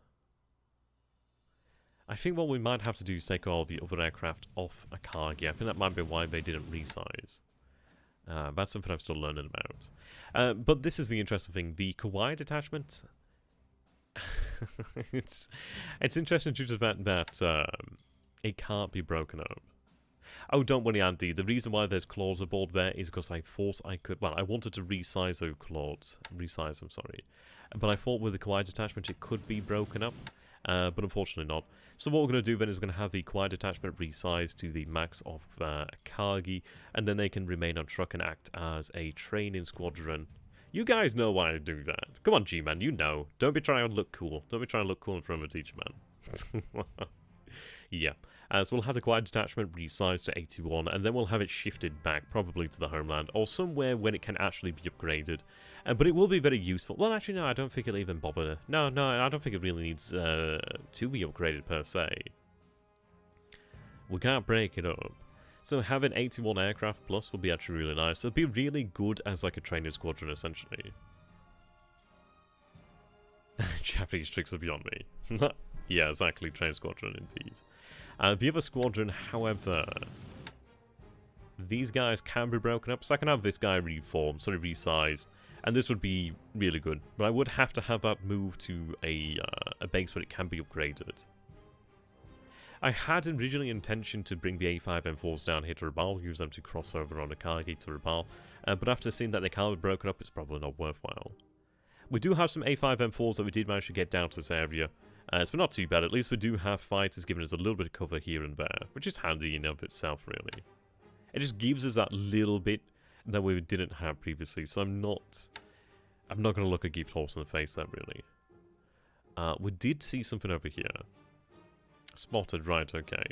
I think what we might have to do is take all the other aircraft off Akagi. I think that might be why they didn't resize. That's something I'm still learning about. But this is the interesting thing. The Kawaii detachment... it's interesting due to the fact that it can't be broken up. Oh, don't worry, Andy. The reason why there's claws aboard there is because I thought I could... Well, I wanted to resize those claws. Resize them, sorry. But I thought with the Kawaii detachment it could be broken up. But unfortunately not. So what we're going to do then is we're going to have the Kawaii detachment resized to the max of Akagi, and then they can remain on truck and act as a training squadron. You guys know why I do that. Come on, G-Man, you know. Don't be trying to look cool. Don't be trying to look cool in front of a teacher, man. Yeah. So we'll have the Kawaii detachment resized to 81, and then we'll have it shifted back, probably to the Homeland, or somewhere when it can actually be upgraded. But it will be very useful. Well, actually, no, I don't think it'll even bother. No, I don't think it really needs to be upgraded, per se. We can't break it up. So having 81 aircraft plus will be actually really nice. It'll be really good as like a training squadron, essentially. Japanese tricks are beyond me. Yeah, exactly, training squadron, indeed. The other squadron, however, these guys can be broken up, so I can have this guy reformed, sort of resized, and this would be really good. But I would have to have that moved to a base where it can be upgraded. I had originally intention to bring the A5M4s down here to Rabaul, use them to cross over on Akagi to Rabaul, but after seeing that they can't be broken up, it's probably not worthwhile. We do have some A5M4s that we did manage to get down to this area. So not too bad. At least we do have fighters giving us a little bit of cover here and there, which is handy in and of itself, really. It just gives us that little bit that we didn't have previously, so I'm not going to look a gift horse in the face that, really. We did see something over here. Spotted, right, okay.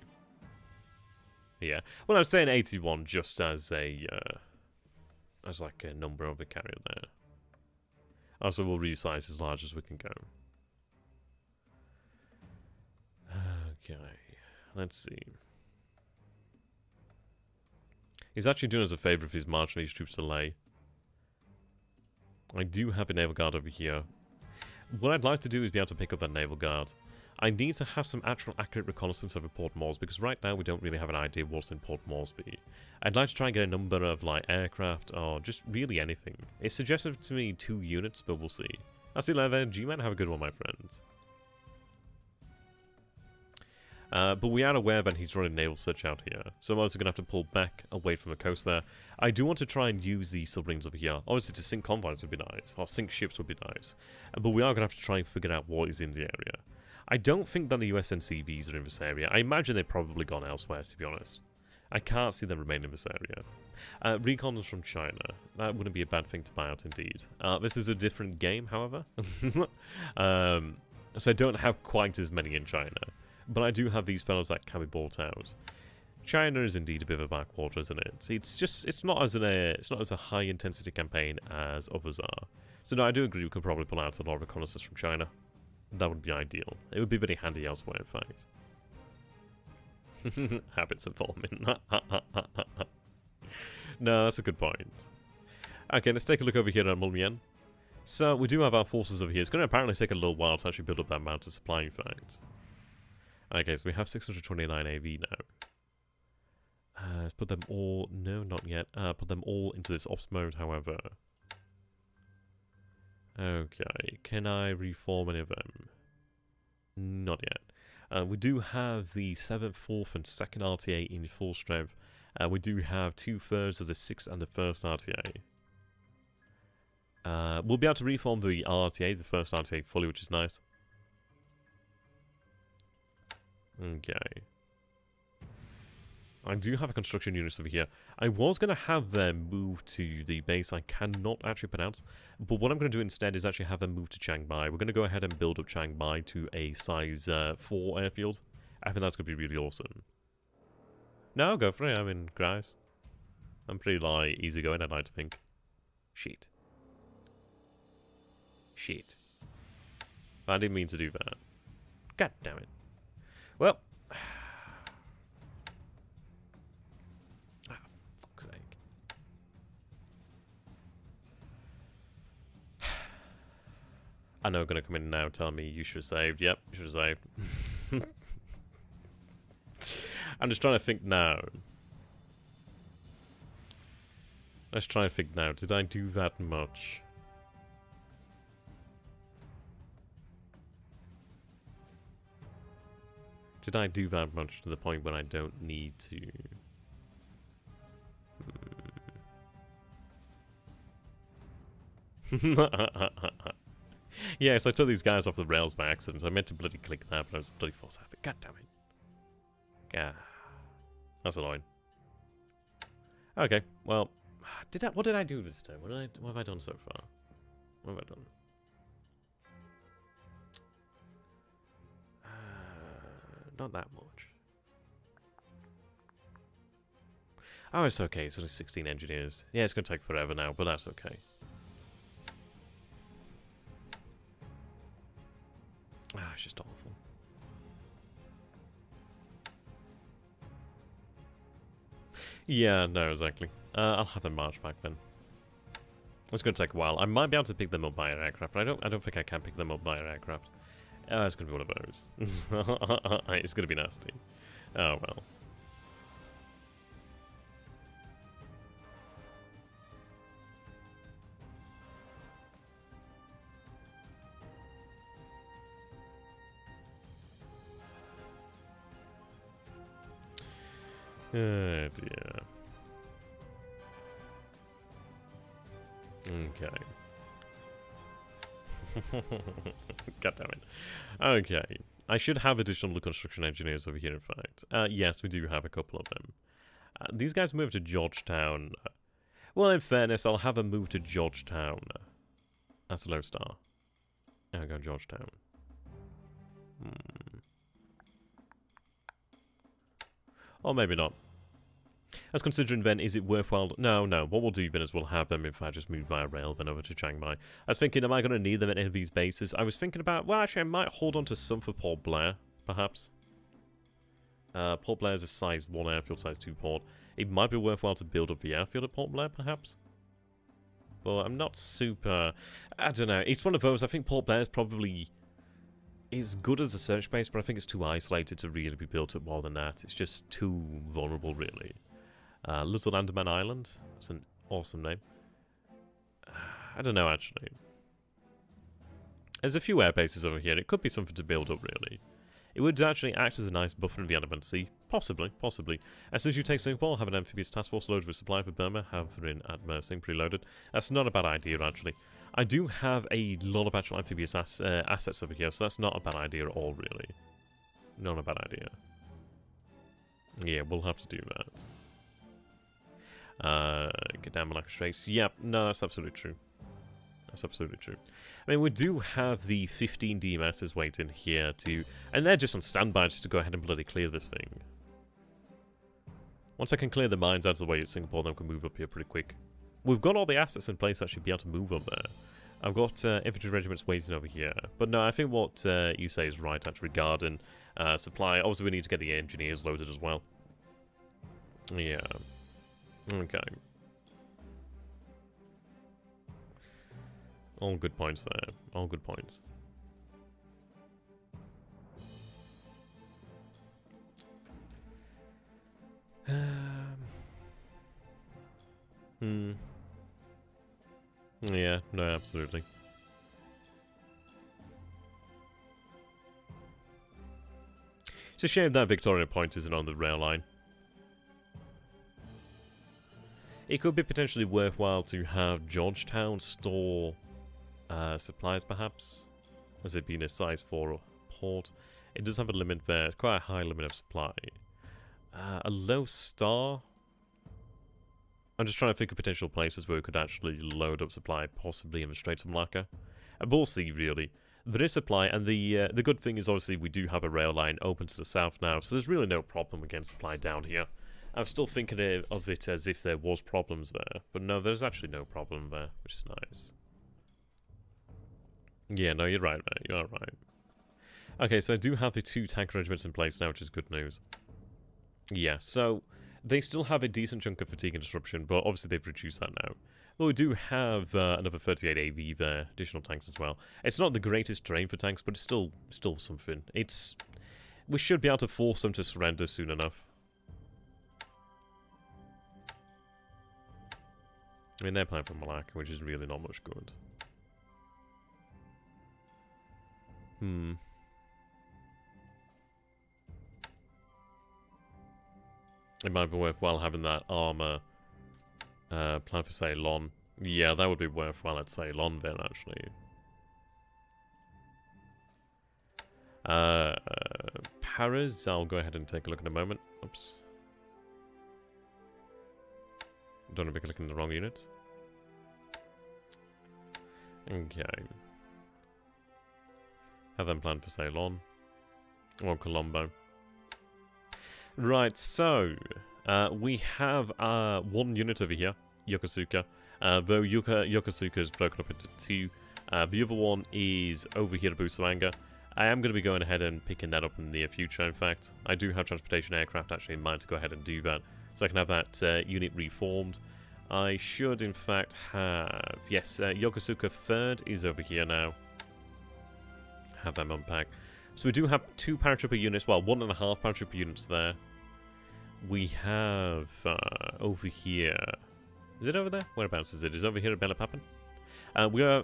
Yeah. Well, I'm saying 81 just as a, as like a number of the carrier there. Also, we'll resize as large as we can go. Okay, let's see. He's actually doing us a favour if he's marching these troops to Ley. I do have a naval guard over here. What I'd like to do is be able to pick up that naval guard. I need to have some actual accurate reconnaissance over Port Moresby, because right now we don't really have an idea what's in Port Moresby. I'd like to try and get a number of, like, aircraft, or just really anything. It's suggested to me 2 units, but we'll see. I'll see you later, G-Man. Have a good one, my friends. But we are aware that he's running naval search out here, so I'm also going to have to pull back away from the coast there. I do want to try and use the submarines over here. Obviously, to sink convoys would be nice, or sink ships would be nice. But we are going to have to try and figure out what is in the area. I don't think that the USNCVs are in this area. I imagine they've probably gone elsewhere, to be honest. I can't see them remaining in this area. Recons from China. That wouldn't be a bad thing to buy out, indeed. This is a different game, however. So I don't have quite as many in China. But I do have these fellows that can be bought out. China is indeed a bit of a backwater, isn't it? It's not as a high intensity campaign as others are. So no, I do agree we could probably pull out a lot of reconnaissance from China. That would be ideal. It would be very handy elsewhere, in fact. Habits of forming. No, that's a good point. Okay, let's take a look over here at SunYan. So we do have our forces over here. It's going to apparently take a little while to actually build up that amount of supply, in fact. Okay, so we have 629 AV now. Let's put them all... No, not yet. Put them all into this ops mode, however. Okay, can I reform any of them? Not yet. We do have the 7th, 4th, and 2nd RTA in full strength. We do have 2/3 of the 6th and the 1st RTA. We'll be able to reform the RTA, the 1st RTA fully, which is nice. Okay. I do have a construction unit over here. I was going to have them move to the base I cannot actually pronounce, but what I'm going to do instead is actually have them move to Chiangmai. We're going to go ahead and build up Chiangmai to a size 4 airfield. I think that's going to be really awesome. No, go for it. I mean, guys. I'm pretty, like, easygoing, I'd like to think. Shit. Shit. I didn't mean to do that. God damn it. Well. Fuck's sake. I know going to come in now telling me you should have saved. Yep, you should have saved. I'm just trying to think now. Let's try and think now. Did I do that much? Did I do that much to the point when I don't need to? Yes, I took these guys off the rails by accident. I meant to bloody click that, but I was bloody force happy. God damn it. Yeah. That's annoying. Okay, well, what did I do this time? What have I done so far? What have I done? Not that much. Oh, it's okay. It's only 16 engineers. Yeah, it's going to take forever now, but that's okay. Ah, it's just awful. Yeah, no, exactly. I'll have them march back then. It's going to take a while. I might be able to pick them up by an aircraft, but I don't think I can pick them up by an aircraft. It's going to be one of those. It's going to be nasty. Oh, well. Oh, dear. Okay. God damn it. Okay. I should have additional construction engineers over here, in fact. Yes, we do have a couple of them. These guys moved to Georgetown. Well, in fairness, I'll have them move to Georgetown. That's a low star. I'll go Georgetown. Or maybe not. I was considering then, is it worthwhile? No. What we'll do then is we'll have them if I just move via rail then over to Chiangmai. I was thinking, am I going to need them at any of these bases? I was thinking about, well, actually, I might hold on to some for Port Blair, perhaps. Port Blair is a size 1 airfield, size 2 port. It might be worthwhile to build up the airfield at Port Blair, perhaps. But I'm not super... I don't know. It's one of those. I think Port Blair is probably... is good as a search base, but I think it's too isolated to really be built up more than that. It's just too vulnerable, really. Little Andaman Island. It's an awesome name. I don't know, actually. There's a few air bases over here. It could be something to build up, really. It would actually act as a nice buffer in the Andaman Sea. Possibly, possibly. As soon as you take Singapore, have an amphibious task force loaded with supply for Burma, have her in at Mersing preloaded. That's not a bad idea, actually. I do have a lot of actual amphibious assets over here, so that's not a bad idea at all, really. Not a bad idea. Yeah, we'll have to do that. Get down Malacca Straits. Yep, no, that's absolutely true. That's absolutely true. I mean, we do have the 15 DMSs waiting here to... And they're just on standby just to go ahead and bloody clear this thing. Once I can clear the mines out of the way at Singapore, then we can move up here pretty quick. We've got all the assets in place to actually be able to move up there. I've got infantry regiments waiting over here. But no, I think what you say is right, actually, regarding supply. Obviously, we need to get the engineers loaded as well. Yeah. Okay. All good points there. All good points. Yeah, no, absolutely. It's a shame that Victoria Point isn't on the rail line. It could be potentially worthwhile to have Georgetown store supplies, perhaps, as it being a size 4 port. It does have a limit there, quite a high limit of supply. A low star. I'm just trying to think of potential places where we could actually load up supply, possibly in the Straits of Malacca. And we'll see, really. There is supply, and the good thing is, obviously, we do have a rail line open to the south now, so there's really no problem against supply down here. I'm still thinking of it as if there was problems there, but no, there's actually no problem there, which is nice. Yeah, no, you're right, mate. You are right. Okay, so I do have the 2 tank regiments in place now, which is good news. Yeah, so they still have a decent chunk of fatigue and disruption, but obviously they've reduced that now. But we do have another 38 AV there, additional tanks as well. It's not the greatest terrain for tanks, but it's still something. We should be able to force them to surrender soon enough. I mean, they're playing for Malacca, which is really not much good. It might be worthwhile having that armor planned for Ceylon. Yeah, that would be worthwhile at Ceylon then, actually. Paras, I'll go ahead and take a look in a moment. Oops. Don't want to be clicking the wrong units. Okay. Have them planned for Ceylon. Or Colombo. Right, so we have 1 unit over here, Yokosuka. Though Yokosuka is broken up into 2. The other one is over here at Busuanga. I am going to be going ahead and picking that up in the near future, in fact. I do have transportation aircraft actually in mind to go ahead and do that. So I can have that unit reformed. I should, in fact, have... Yes, Yokosuka 3rd is over here now. Have them unpack. So we do have 2 paratrooper units, well, 1.5 paratrooper units there. We have over here... Is it over there? Whereabouts is it? Is it over here at BLeAcHACiD?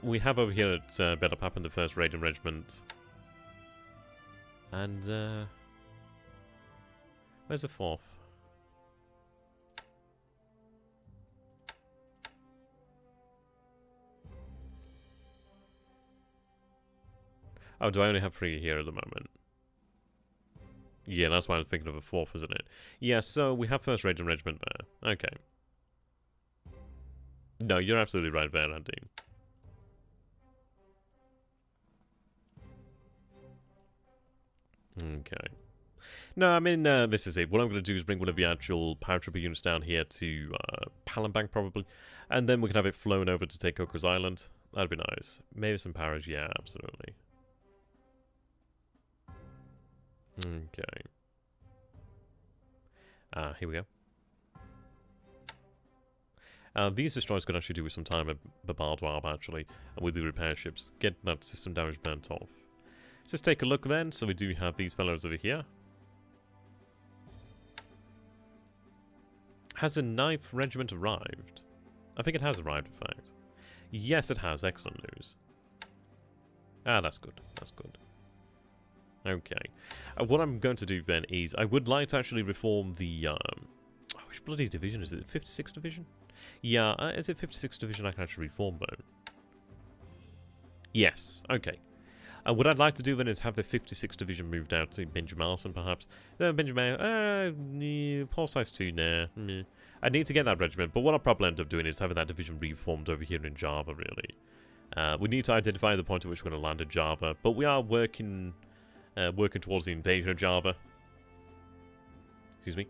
We have over here at BLeAcHACiD the 1st Raiding Regiment. And, where's the 4th? Oh, do I only have 3 here at the moment? Yeah, that's why I'm thinking of a 4th, isn't it? Yeah, so we have 1st Raiding Regiment there. Okay. No, you're absolutely right there, Andy. Okay. No, I mean, this is it. What I'm going to do is bring one of the actual paratrooper units down here to Palembang, probably. And then we can have it flown over to take Cocos Island. That'd be nice. Maybe some paras, yeah, absolutely. Okay. Here we go. These destroyers could actually do with some time at Babardwab, actually, with the repair ships. Get that system damage burnt off. Let's just take a look then. So we do have these fellows over here. Has a 9th regiment arrived? I think it has arrived, in fact. Yes, it has. Excellent news. Ah, that's good. That's good. Okay. What I'm going to do then is I would like to actually reform the... which bloody division is it? 56th Division? Yeah, is it 56th Division I can actually reform, though? Yes. Okay. What I'd like to do then is have the 56th Division moved out to Benjamin, perhaps. Benjamin, Paul size 2, nah. I need to get that regiment, but what I'll probably end up doing is having that division reformed over here in Java, really. We need to identify the point at which we're going to land in Java, but we are working towards the invasion of Java. Excuse me.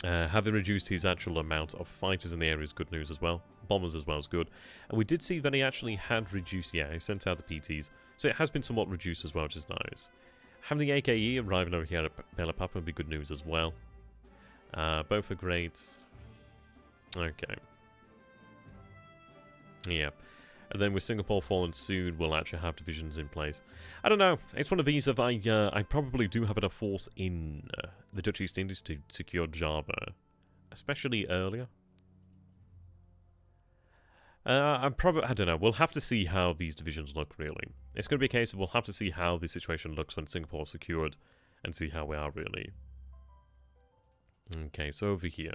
Having reduced his actual amount of fighters in the area is good news as well. Bombers as well is good. And we did see that he actually had reduced, yeah, he sent out the PTs. So it has been somewhat reduced as well, which is nice. Having the AKE arriving over here at BLeAcHACiD would be good news as well. Both are great. Okay. Yeah. And then with Singapore falling soon, we'll actually have divisions in place. I don't know. It's one of these of I probably do have enough force in the Dutch East Indies to secure Java. Especially earlier. I don't know. We'll have to see how these divisions look, really. It's going to be a case of we'll have to see how the situation looks when Singapore's secured and see how we are, really. Okay, so over here.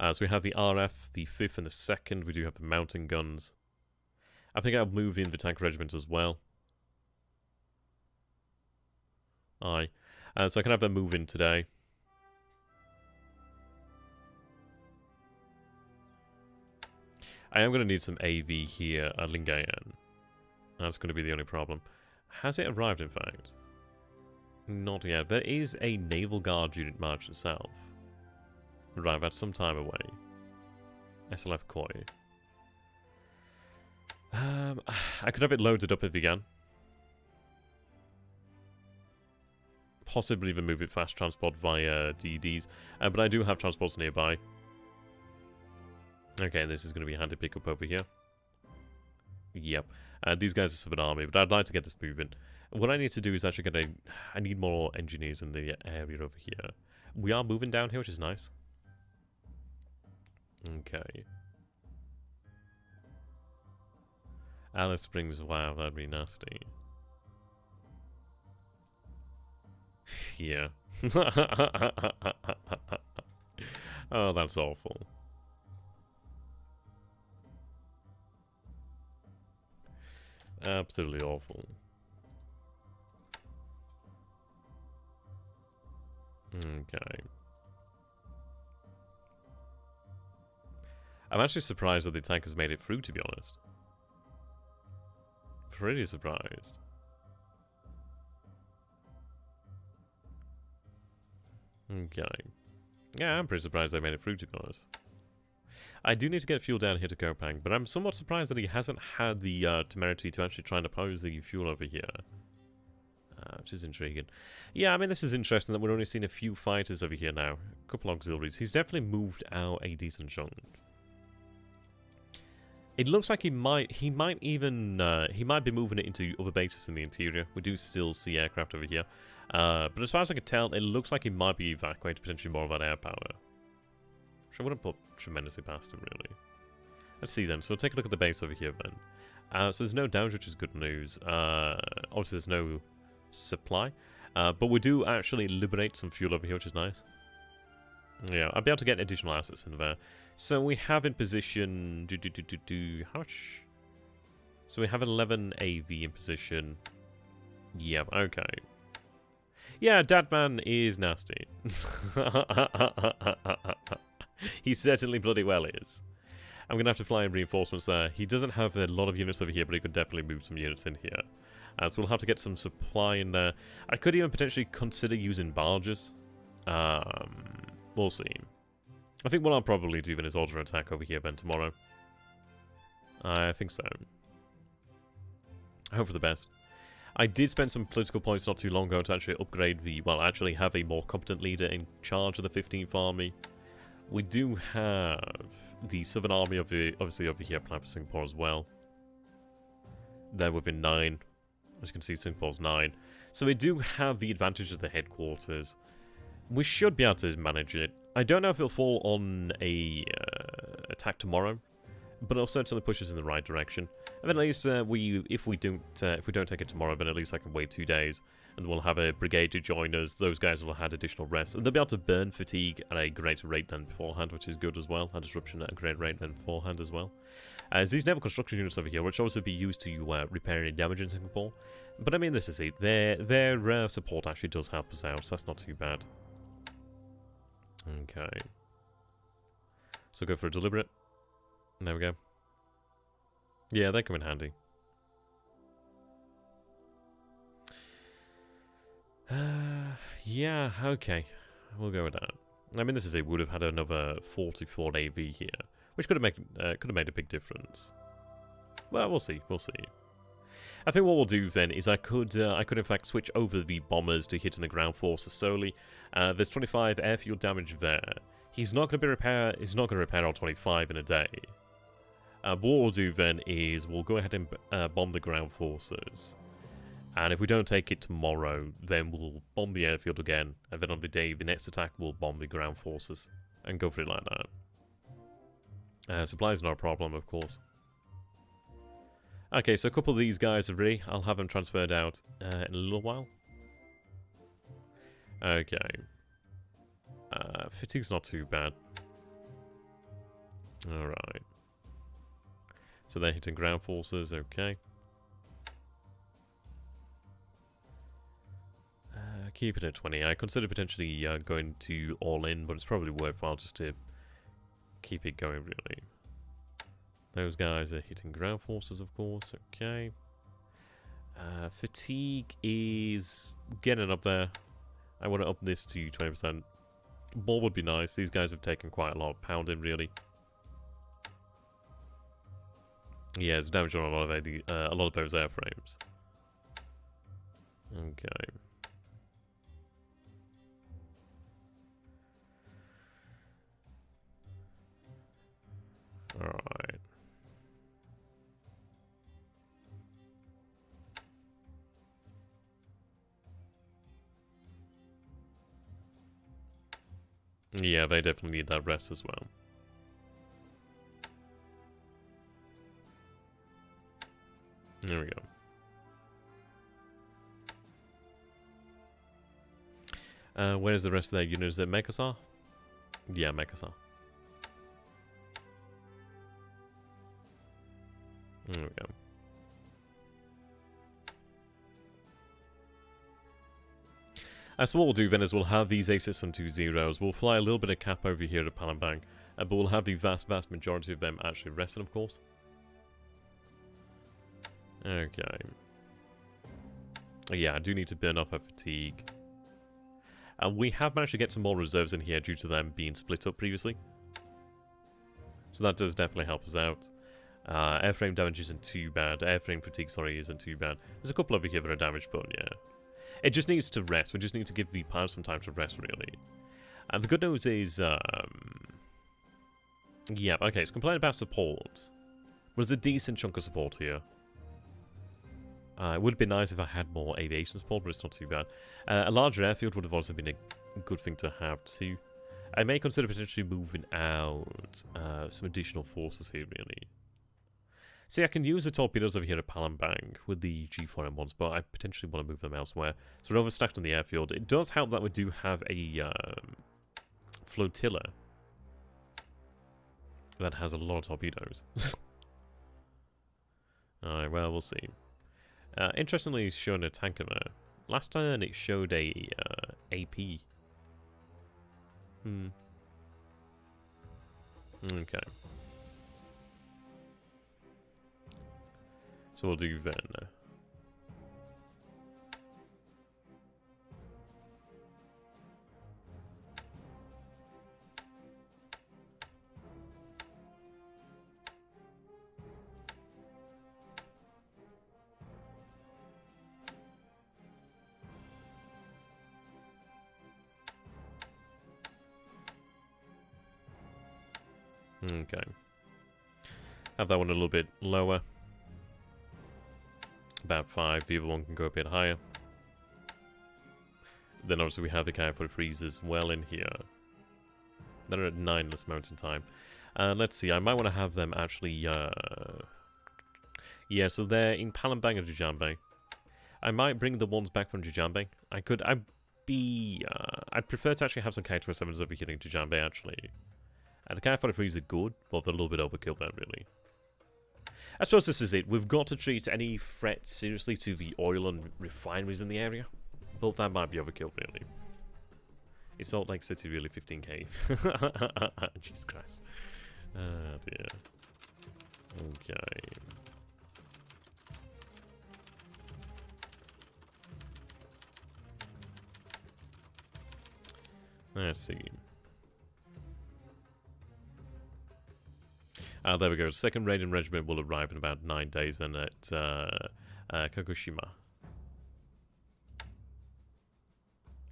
So we have the RF, the 5th and the 2nd. We do have the mountain guns. I think I'll move in the tank regiment as well. Aye. So I can have them move in today. I am going to need some AV here at Lingayen. That's going to be the only problem. Has it arrived, in fact? Not yet. There is a Naval Guard unit marching south. Right, that's some time away. SLF Koi. I could have it loaded up if we can. Possibly even move it fast transport via DDs. But I do have transports nearby. Okay, this is going to be a handy pickup over here. Yep. These guys are Southern Army, but I'd like to get this moving. What I need to do is actually get I need more engineers in the area over here. We are moving down here, which is nice. Okay. Alice Springs, wow, that'd be nasty. Yeah. Oh, that's awful. Absolutely awful. Okay. I'm actually surprised that the tank has made it through, to be honest. Pretty surprised. Okay. Yeah, I'm pretty surprised they made it through, to be honest. I do need to get fuel down here to Kopang, but I'm somewhat surprised that he hasn't had the temerity to actually try and oppose the fuel over here. Which is intriguing. Yeah, I mean, this is interesting that we're only seeing a few fighters over here now. A couple auxiliaries. He's definitely moved out a decent chunk. It looks like he might be moving it into other bases in the interior. We do still see aircraft over here. But as far as I can tell, it looks like he might be evacuating potentially more of that air power. Which I wouldn't put tremendously past him, really. Let's see then. So we'll take a look at the base over here then. So there's no damage, which is good news. Obviously there's no supply. But we do actually liberate some fuel over here, which is nice. Yeah, I'll be able to get additional assets in there. So we have in position... How much? So we have 11 AV in position. Yep, okay. Yeah, Dadman is nasty. He certainly bloody well is. I'm going to have to fly in reinforcements there. He doesn't have a lot of units over here, but he could definitely move some units in here. So we'll have to get some supply in there. I could even potentially consider using barges. We'll see. I think what I'll probably do then is order an attack over here then tomorrow. I think so. I hope for the best. I did spend some political points not too long ago to actually upgrade the... Well, actually have a more competent leader in charge of the 15th Army. We do have the Southern Army obviously over here applying for Singapore as well. They're within 9. As you can see, Singapore 9. So we do have the advantage of the headquarters. We should be able to manage it. I don't know if it'll fall on a attack tomorrow, but it'll certainly push us in the right direction. And then at least if we don't take it tomorrow, then at least I can wait 2 days, and we'll have a brigade to join us. Those guys will have had additional rest, and they'll be able to burn fatigue at a greater rate than beforehand, which is good as well. And disruption at a greater rate than beforehand as well. As these naval construction units over here, which also be used to repair any damage in Singapore. But I mean, this is it. Their support actually does help us out, so that's not too bad. Okay. So go for a deliberate. There we go. Yeah, they come in handy. Yeah, okay. We'll go with that. I mean, this is it. We would have had another 44 AV here, which could have made a big difference. Well, we'll see. We'll see. I think what we'll do then is I could in fact switch over the bombers to hitting the ground forces solely. There's 25 airfield damage there. He's not going to repair all 25 in a day. But what we'll do then is we'll go ahead and bomb the ground forces. And if we don't take it tomorrow, then we'll bomb the airfield again. And then on the next attack, we'll bomb the ground forces. And go for it like that. Supplies not a problem, of course. Okay, so a couple of these guys are ready. I'll have them transferred out in a little while. Okay. Fatigue's not too bad. Alright. So they're hitting ground forces, okay. Keep it at 20. I consider potentially going to all in, but it's probably worthwhile just to keep it going, really. Those guys are hitting ground forces, of course, okay. Fatigue is getting up there. I want to up this to 20%. More would be nice. These guys have taken quite a lot of pounding, really. Yeah, it's damage on a lot of those airframes. Okay. Alright. Yeah, they definitely need that rest as well. There we go. Where's the rest of their units? Is it Mekasar? Yeah, Mekasar. There we go. So what we'll do then is we'll have these A620s. We'll fly a little bit of cap over here to Palembang, but we'll have the vast majority of them actually resting, of course. Okay. Yeah, I do need to burn off our fatigue. We have managed to get some more reserves in here due to them being split up previously. So that does definitely help us out. Airframe damage isn't too bad. Airframe fatigue, sorry, isn't too bad. There's a couple over here that are damaged, but yeah. It just needs to rest. We just need to give the pilots some time to rest, really. And the good news is, yeah, okay, it's complaining about support. But there's a decent chunk of support here. It would have been nice if I had more aviation support, but it's not too bad. A larger airfield would have also been a good thing to have, too. I may consider potentially moving out some additional forces here, really. See, I can use the torpedoes over here at Palembang with the G4M1s, but I potentially want to move them elsewhere. So we're overstacked on the airfield. It does help that we do have a flotilla that has a lot of torpedoes. Alright, well, we'll see. Interestingly, it's showing a tanker there. Last turn, it showed a AP. Okay. So we'll do then. Okay. Have that one a little bit lower. about 5. The other one can go a bit higher. Then obviously we have the Cato freezers well in here. They're at 9 this moment in time. Let's see, I might want to have them actually... yeah, so they're in Palembang and Djambe. I might bring the ones back from Djambe. I'd prefer to actually have some Cato 7s over here in Djambe, actually. And the Cato freezers are good, but they're a little bit overkill there, really. I suppose this is it. We've got to treat any threat seriously to the oil and refineries in the area. But that might be overkill, really. It's Salt Lake City, really, 15k. Jesus Christ. Oh, dear. Okay. Let's see. There we go. Second Raiden Regiment will arrive in about 9 days and at Kagoshima.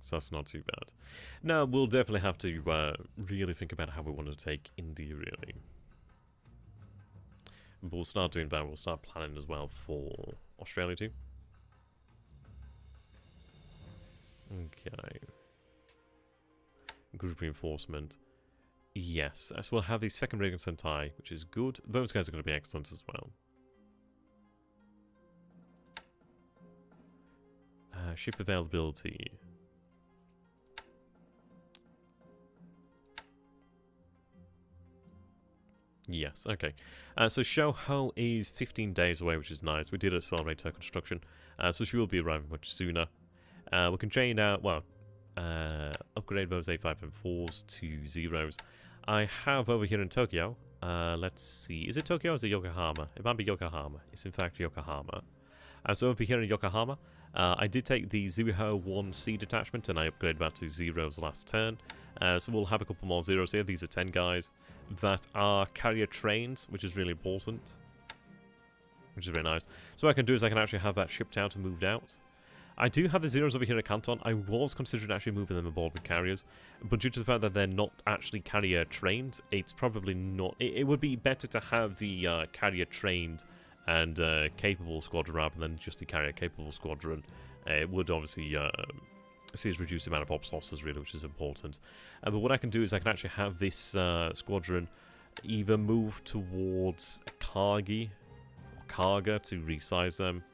So that's not too bad. Now, we'll definitely have to really think about how we want to take India, really. But we'll start doing that. We'll start planning as well for Australia, too. Okay. Group reinforcement. Yes. So we'll have the second Reagan Sentai, which is good. Those guys are going to be excellent as well. Ship availability. Yes, okay. So Shoho is 15 days away, which is nice. We did accelerate her construction, so she will be arriving much sooner. We can train out, well, upgrade those A5 and 4s to 0s. I have over here in Tokyo, let's see, is it Tokyo or is it Yokohama? It might be Yokohama. It's in fact Yokohama. So over here in Yokohama, I did take the Zuho 1C detachment and I upgraded that to 0s last turn. So we'll have a couple more 0s here. These are 10 guys that are carrier trained, which is really important. Which is very nice. So what I can do is I can actually have that shipped out and moved out. I do have the 0s over here at Canton. I was considering actually moving them aboard with carriers, but due to the fact that they're not actually carrier trained, it's probably not... It would be better to have the carrier trained and capable squadron rather than just the carrier capable squadron. It would obviously see us reduce the amount of ops losses, really, which is important. But what I can do is I can actually have this squadron either move towards Kagi or Kaga to resize them,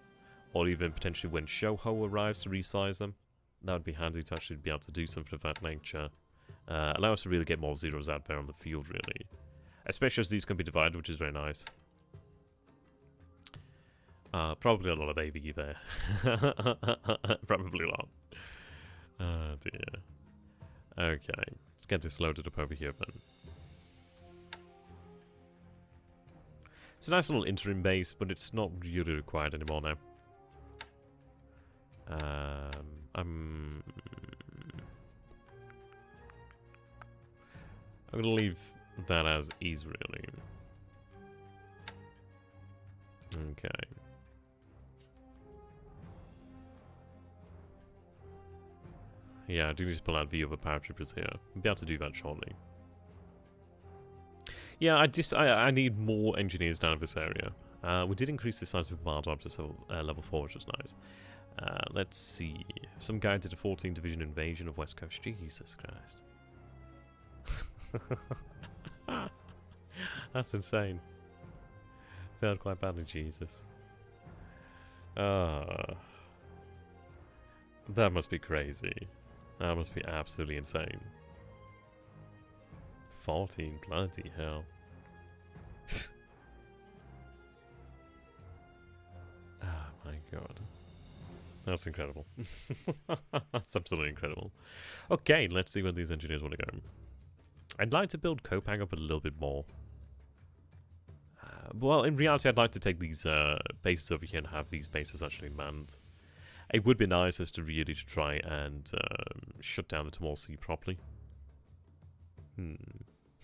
or even potentially when Shoho arrives to resize them. That would be handy to actually be able to do something of that nature. Allow us to really get more 0s out there on the field, really. Especially as these can be divided, which is very nice. Probably a lot of AV there. Probably a lot. Oh dear. Okay, let's get this loaded up over here then. It's a nice little interim base, but it's not really required anymore now. I'm going to leave that as is, really. Okay. Yeah, I do need to pull out the other paratroopers here. I'll be able to do that shortly. Yeah, I need more engineers down in this area. We did increase the size of the Command Arm to level 4, which was nice. Let's see. Some guy did a 14 division invasion of West Coast. Jesus Christ. That's insane. Failed quite badly, Jesus. That must be crazy. That must be absolutely insane. 14, bloody hell. Oh my god. That's incredible. That's absolutely incredible. Okay, let's see where these engineers want to go. I'd like to build Kopang up a little bit more. Well, in reality, I'd like to take these bases over here and have these bases actually manned. It would be nice as to really try and shut down the Timor Sea properly.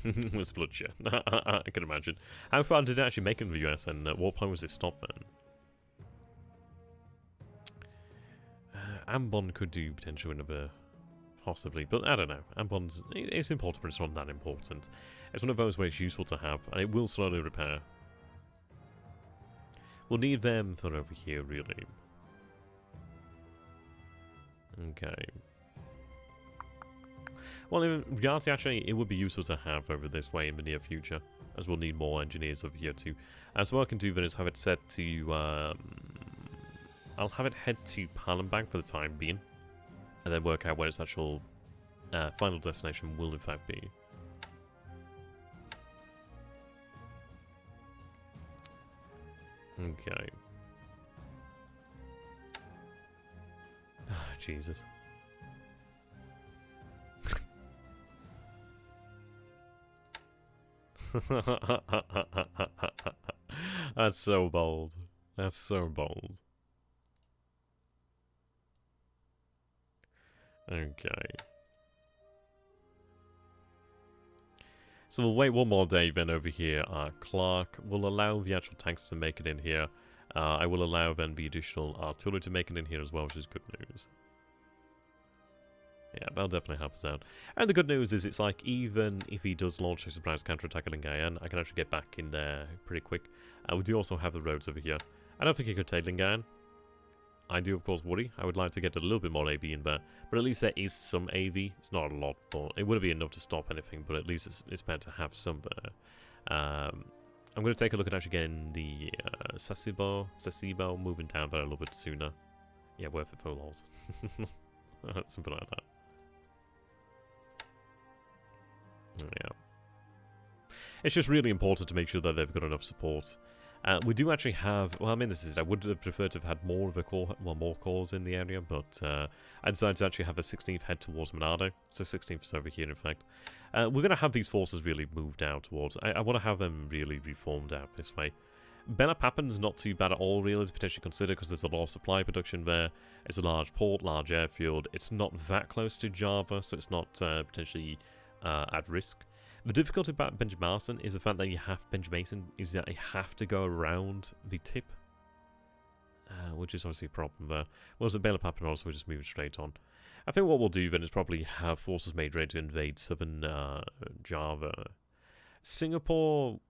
It's bloodshed. I can imagine. How far did it actually make in the US, and at what point was it stopped then? Ambon could do potentially another, possibly, but I don't know. Ambon's, it's important, but it's not that important. It's one of those where it's useful to have, and it will slowly repair. We'll need them for over here, really. Okay. Well, in reality, actually, it would be useful to have over this way in the near future, as we'll need more engineers over here too. So what I can do then is have it set to, I'll have it head to Palembang for the time being, and then work out where its actual final destination will in fact be. Okay. Jesus. That's so bold. That's so bold. Okay. So we'll wait one more day then over here. Clark will allow the actual tanks to make it in here. I will allow then the additional artillery to make it in here as well, which is good news. Yeah, that'll definitely help us out. And the good news is it's like, even if he does launch a surprise counterattack at Lingayen, I can actually get back in there pretty quick. We do also have the roads over here. I don't think he could take Lingayen. I do, of course, worry. I would like to get a little bit more AV in there. But at least there is some AV. It's not a lot, but it wouldn't be enough to stop anything. But at least it's better to have some there. I'm going to take a look at actually getting the Sasibo moving down there a little bit sooner. Yeah, worth it for lols. Something like that. Yeah. It's just really important to make sure that they've got enough support. We do actually have, well, I mean, this is it. I would have preferred to have had more of a core, well, more cores in the area, but I decided to actually have a 16th head towards Monado. So 16th is over here, in fact. We're going to have these forces really moved out towards, I want to have them really reformed out this way. BLeAcHacid's not too bad at all, really, to potentially consider, because there's a lot of supply production there. It's a large port, large airfield. It's not that close to Java, so it's not potentially at risk. The difficulty about Benjamason is the fact that you have to go around the tip, which is obviously a problem there. Whereas at BLeAcHacid also we just move straight on. I think what we'll do then is probably have forces made ready to invade southern Java. Singapore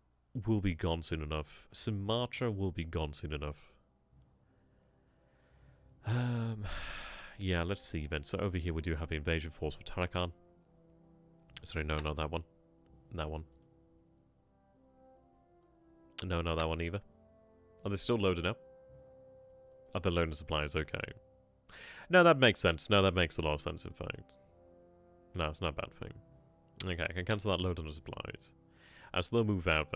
will be gone soon enough. Sumatra will be gone soon enough. Yeah, let's see then. So over here we do have the invasion force for Tarakan. Sorry, no, not that one. That one. No, not that one either. Are they still loading up? Are they loading supplies? Okay. No, that makes sense. No, that makes a lot of sense, in fact. No, it's not a bad thing. Okay, I can cancel that load on the supplies. So they'll move out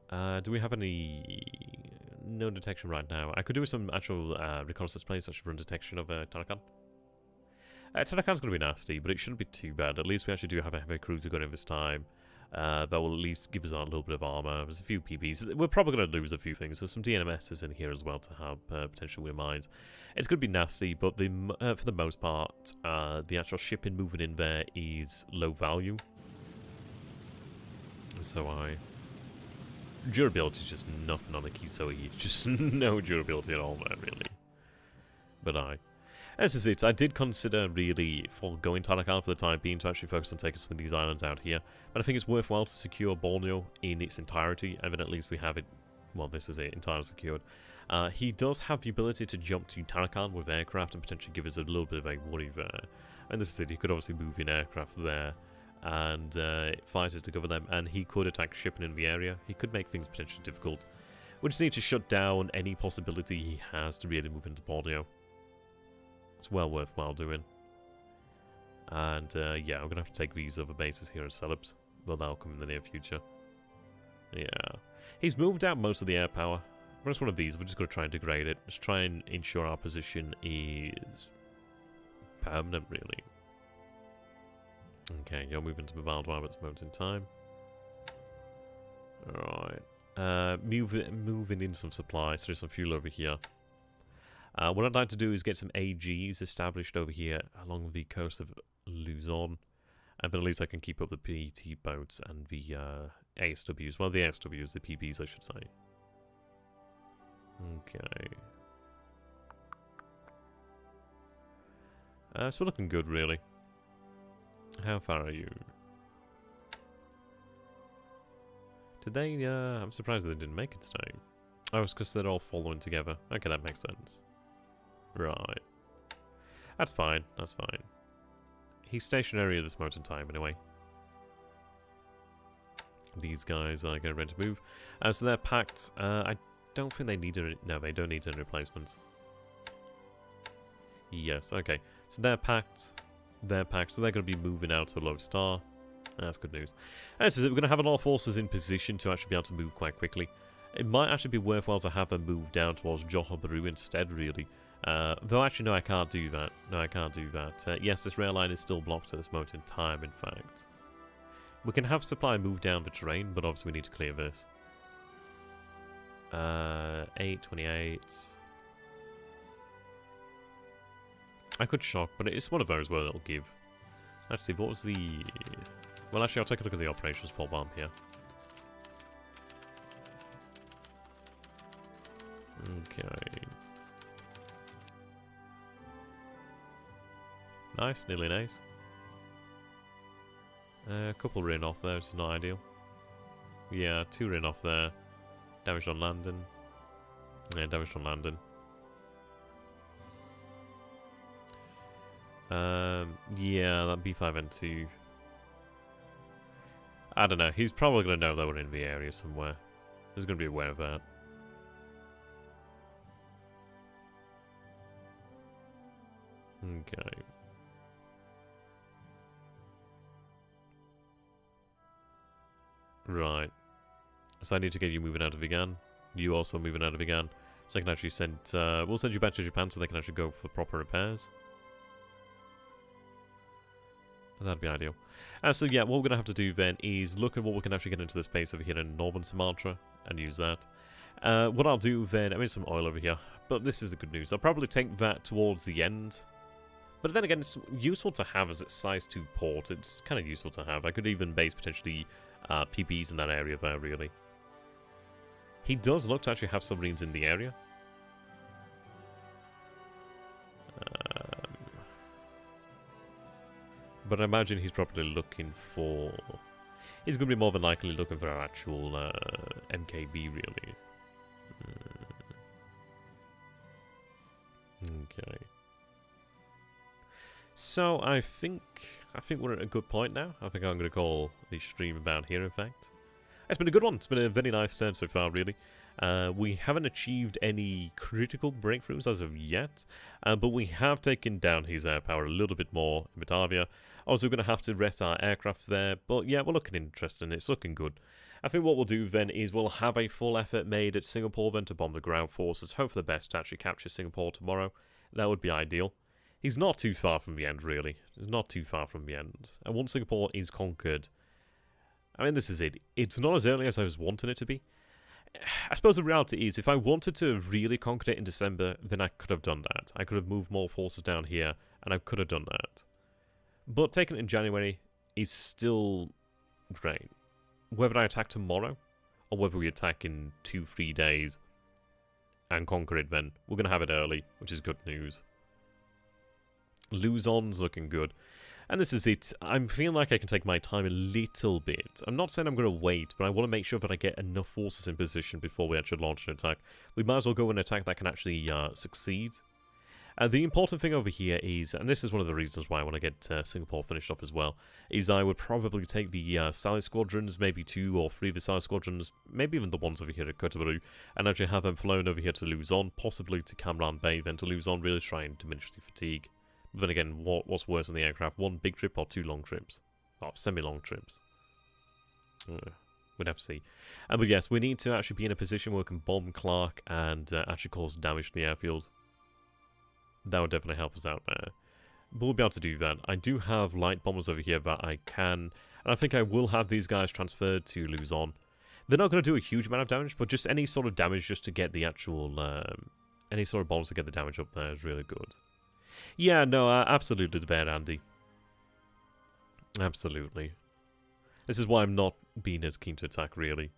then. Do we have any... No detection right now. I could do some actual reconnaissance plays, such as run detection of Tarakan. Tarakan's going to be nasty, but it shouldn't be too bad. At least we actually do have a heavy cruiser gun in this time. That will at least give us a little bit of armor. There's a few PBs. We're probably going to lose a few things. There's some DNMSs in here as well to help potentially with mines. It's going to be nasty, but for the most part, the actual shipping moving in there is low value. So durability is just nothing on the Kisoi. Just no durability at all there, really. But this is it. I did consider really foregoing Tarakan for the time being to actually focus on taking some of these islands out here. But I think it's worthwhile to secure Borneo in its entirety, and then at least we have it. Well, this is it, entirely secured. He does have the ability to jump to Tarakan with aircraft and potentially give us a little bit of a worry there. And this is it. He could obviously move in aircraft there and fighters to cover them, and he could attack shipping in the area. He could make things potentially difficult. We just need to shut down any possibility he has to really move into Borneo. It's well worthwhile doing. And yeah, I'm going to have to take these other bases here at Celeps. Well, that'll come in the near future. Yeah. He's moved out most of the air power. Whereas one of these, we're just going to try and degrade it. Just try and ensure our position is permanent, really. Okay, you're moving to Mavaldwar at this moment in time. Alright. Moving in some supplies. So there's some fuel over here. What I'd like to do is get some AGs established over here along the coast of Luzon. And then at least I can keep up the PT boats and the ASWs. Well, the ASWs, the PBs, I should say. Okay. So we're looking good, really. How far are you? Did they, I'm surprised they didn't make it today. Oh, it's because they're all following together. Okay, that makes sense. Right. That's fine, that's fine. He's stationary at this moment in time, anyway. These guys are getting ready to move. So they're packed. I don't think they need a... No, they don't need any replacements. Yes, okay. So they're packed. They're packed, so they're going to be moving out to a low star. That's good news. And so we're going to have a lot of forces in position to actually be able to move quite quickly. It might actually be worthwhile to have them move down towards Johor instead, really. Though actually, no, I can't do that. No, I can't do that. Yes, this rail line is still blocked at this moment in time, in fact. We can have supply move down the terrain, but obviously we need to clear this. 828. I could shock, but it's one of those where it'll give. Let's see, what was the... Well, actually, I'll take a look at the operations pole bomb here. Okay. Nice, nearly nice. A couple ran off there, which is not ideal. Yeah, 2 ran off there. Damaged on landing. Yeah, damaged on landing. Yeah, that B5N2. I don't know. He's probably going to know that we're in the area somewhere. He's going to be aware of that. Okay. Right. So I need to get you moving out of Vigan. You also moving out of Vigan. So I can actually send... we'll send you back to Japan so they can actually go for proper repairs. That'd be ideal. So yeah, what we're going to have to do then is look at what we can actually get into this base over here in northern Sumatra and use that. What I'll do then... I mean, some oil over here. But this is the good news. I'll probably take that towards the end. But then again, it's useful to have as its size 2 port. It's kind of useful to have. I could even base potentially PPs in that area there, really. He does look to actually have submarines in the area. But I imagine he's probably looking for... He's going to be more than likely looking for our actual MKB, really. Okay. So I think we're at a good point now. I think I'm going to call the stream about here, in fact. It's been a good one. It's been a very nice turn so far, really. We haven't achieved any critical breakthroughs as of yet, but we have taken down his air power a little bit more in Batavia. Also, we're going to have to rest our aircraft there, but yeah, we're looking interesting. It's looking good. I think what we'll do then is we'll have a full effort made at Singapore then to bomb the ground forces. Hope for the best to actually capture Singapore tomorrow. That would be ideal. He's not too far from the end, really. He's not too far from the end. And once Singapore is conquered... I mean, this is it. It's not as early as I was wanting it to be. I suppose the reality is, if I wanted to have really conquered it in December, then I could have done that. I could have moved more forces down here, and I could have done that. But taking it in January is still great. Whether I attack tomorrow, or whether we attack in 2-3 days and conquer it then, we're going to have it early, which is good news. Luzon's looking good. And this is it. I'm feeling like I can take my time a little bit. I'm not saying I'm going to wait, but I want to make sure that I get enough forces in position before we actually launch an attack. We might as well go and attack that can actually succeed. The important thing over here is, and this is one of the reasons why I want to get Singapore finished off as well, is I would probably take the Sally Squadrons, maybe 2 or 3 of the Sally Squadrons, maybe even the ones over here at Kotobaru, and actually have them flown over here to Luzon, possibly to Cam Ranh Bay, then to Luzon, really try and diminish the fatigue. But then again, what's worse on the aircraft? 1 big trip or 2 long trips? Or semi-long trips? We'd have to see. But yes, we need to actually be in a position where we can bomb Clark and actually cause damage to the airfield. That would definitely help us out there. But we'll be able to do that. I do have light bombers over here that I can... And I think I will have these guys transferred to Luzon. They're not going to do a huge amount of damage, but just any sort of damage just to get the actual... any sort of bombs to get the damage up there is really good. Yeah, no, absolutely there, Andy. Absolutely. This is why I'm not being as keen to attack, really.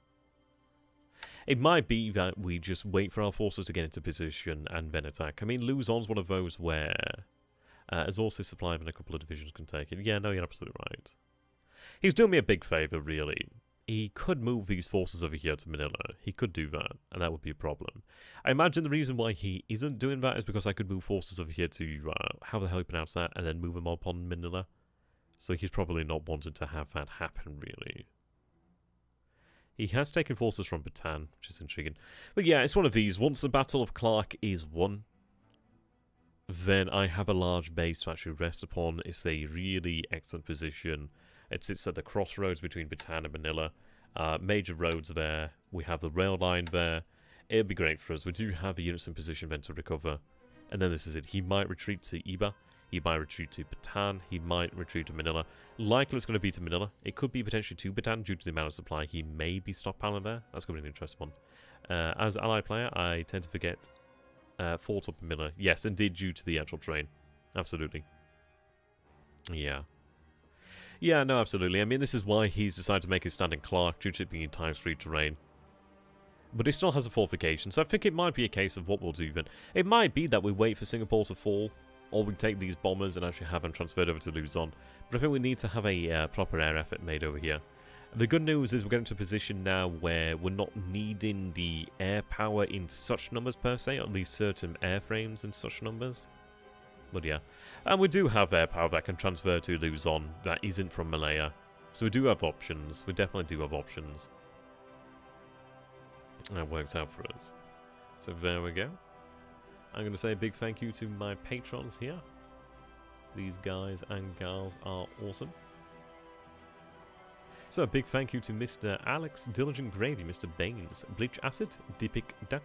It might be that we just wait for our forces to get into position and then attack. I mean, Luzon's one of those where Azor's supply and a couple of divisions can take it. Yeah, no, you're absolutely right. He's doing me a big favour, really. he could move these forces over here to Manila. He could do that, and that would be a problem. I imagine the reason why he isn't doing that is because I could move forces over here to, how the hell you pronounce that, and then move them up on Manila. So he's probably not wanted to have that happen, really. He has taken forces from Bataan, which is intriguing. But yeah, it's one of these. Once the Battle of Clark is won, then I have a large base to actually rest upon. It's a really excellent position. It sits at the crossroads between Bataan and Manila. Major roads there. We have the rail line there. It'll be great for us. We do have the units in position then to recover. And then this is it. He might retreat to Iba. He might retreat to Bataan. He might retreat to Manila. Likely it's going to be to Manila. It could be potentially to Bataan due to the amount of supply he may be stockpiling there. That's going to be an interesting one. As allied player, I tend to forget forts up in Manila. Yes, indeed, due to the actual train. Absolutely. Yeah. Yeah, no, absolutely. I mean, this is why he's decided to make his stand in Clark, due to it being times 3 terrain. But he still has a fortification, so I think it might be a case of what we'll do then. It might be that we wait for Singapore to fall, or we take these bombers and actually have them transferred over to Luzon. But I think we need to have a proper air effort made over here. The good news is we're getting to a position now where we're not needing the air power in such numbers per se, or at least certain airframes in such numbers. But yeah, and we do have air power that can transfer to Luzon that isn't from Malaya. So we do have options. We definitely do have options. That works out for us. So there we go. I'm going to say a big thank you to my patrons here. These guys and gals are awesome. So a big thank you to Mr. Alex, Diligent Gravy, Mr. Baines, BLeAcHACiD, Dipic Duck,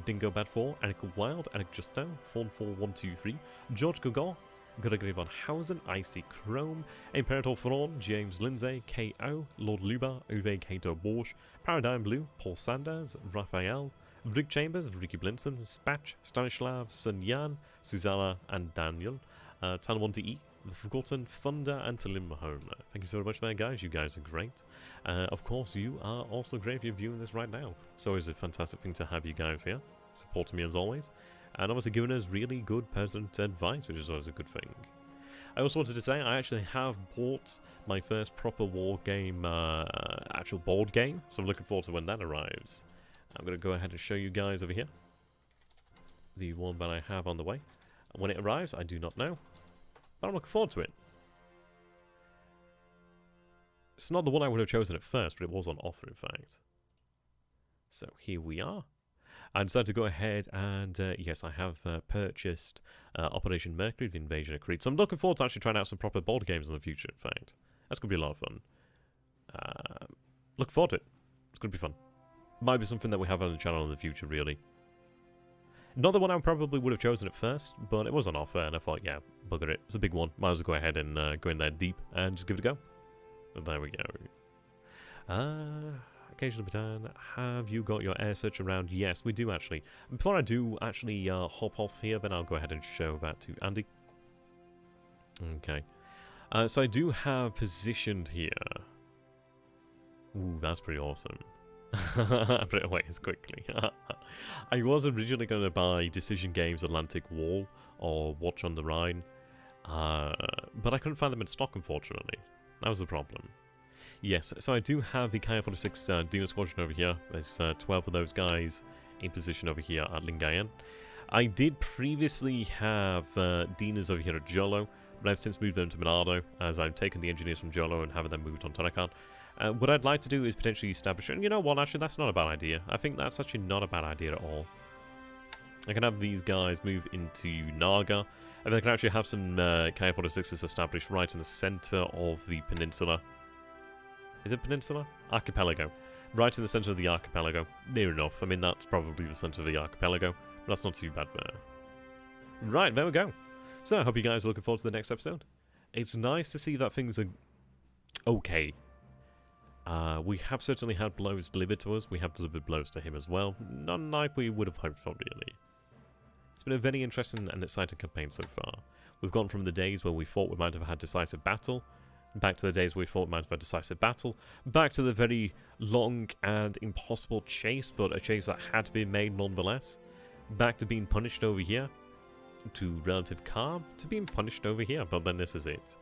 Dingo Bad 4, Erkkijuusto, Erkkijuusto, Fawn4123, George Gogol, Gregory VanHouten, Iceycrome, Imperator Thrawn, James Lindsay, K.O., Lord Luba, Uwe Cato Borsh, Paradigm Blue, Paul Sanders, Raphael, Rick Chambers, Ricky Blinson, Spacht, Stanislav, SunYan, Susanna, and Daniel, Talon1TE, The Forgotten, Thunder, and Lindholm. Thank you so much, man, guys. You guys are great. Of course, you are also great if you're viewing this right now. So it's a fantastic thing to have you guys here, supporting me as always, and obviously giving us really good pertinent advice, which is always a good thing. I also wanted to say I actually have bought my first proper war game, actual board game, so I'm looking forward to when that arrives. I'm going to go ahead and show you guys over here the one that I have on the way. When it arrives, I do not know, but I'm looking forward to it. It's not the one I would have chosen at first, but it was on offer, in fact. So here we are. I decided to go ahead and, yes, I have purchased Operation Mercury, the Invasion of Crete. So I'm looking forward to actually trying out some proper board games in the future, in fact. That's going to be a lot of fun. Looking forward to it. It's going to be fun. Might be something that we have on the channel in the future, really. Not the one I probably would have chosen at first, but it was on offer, and I thought, yeah, bugger it. It's a big one. Might as well go ahead and go in there deep and just give it a go. But there we go. Occasional Bataan, have you got your air search around? Yes, we do actually. Before I do actually hop off here, then I'll go ahead and show that to Andy. Okay. So I do have positioned here. Ooh, that's pretty awesome. I put it away as quickly. I was originally going to buy Decision Games Atlantic Wall or Watch on the Rhine, but I couldn't find them in stock, unfortunately. That was the problem. Yes, so I do have the Ki-46 Dino Squadron over here. There's 12 of those guys in position over here at Lingayen. I did previously have Dinas over here at Jolo, but I've since moved them to Minardo, as I've taken the engineers from Jolo and having them moved on Tarakan. What I'd like to do is potentially establish, and you know what, actually that's not a bad idea. I think that's actually not a bad idea at all. I can have these guys move into Naga, and I can actually have some Ki-46s established right in the centre of the peninsula. Is it peninsula? Archipelago. Right in the centre of the archipelago. Near enough. I mean, that's probably the centre of the archipelago, but that's not too bad there. Right, there we go. So I hope you guys are looking forward to the next episode. It's nice to see that things are okay. We have certainly had blows delivered to us. We have delivered blows to him as well. Not like we would have hoped for, really. It's been a very interesting and exciting campaign so far. We've gone from the days where we thought we might have had decisive battle, back to the days where we thought we might have had decisive battle, back to the very long and impossible chase, but a chase that had to be made nonetheless, back to being punished over here, to relative calm, to being punished over here, but then this is it.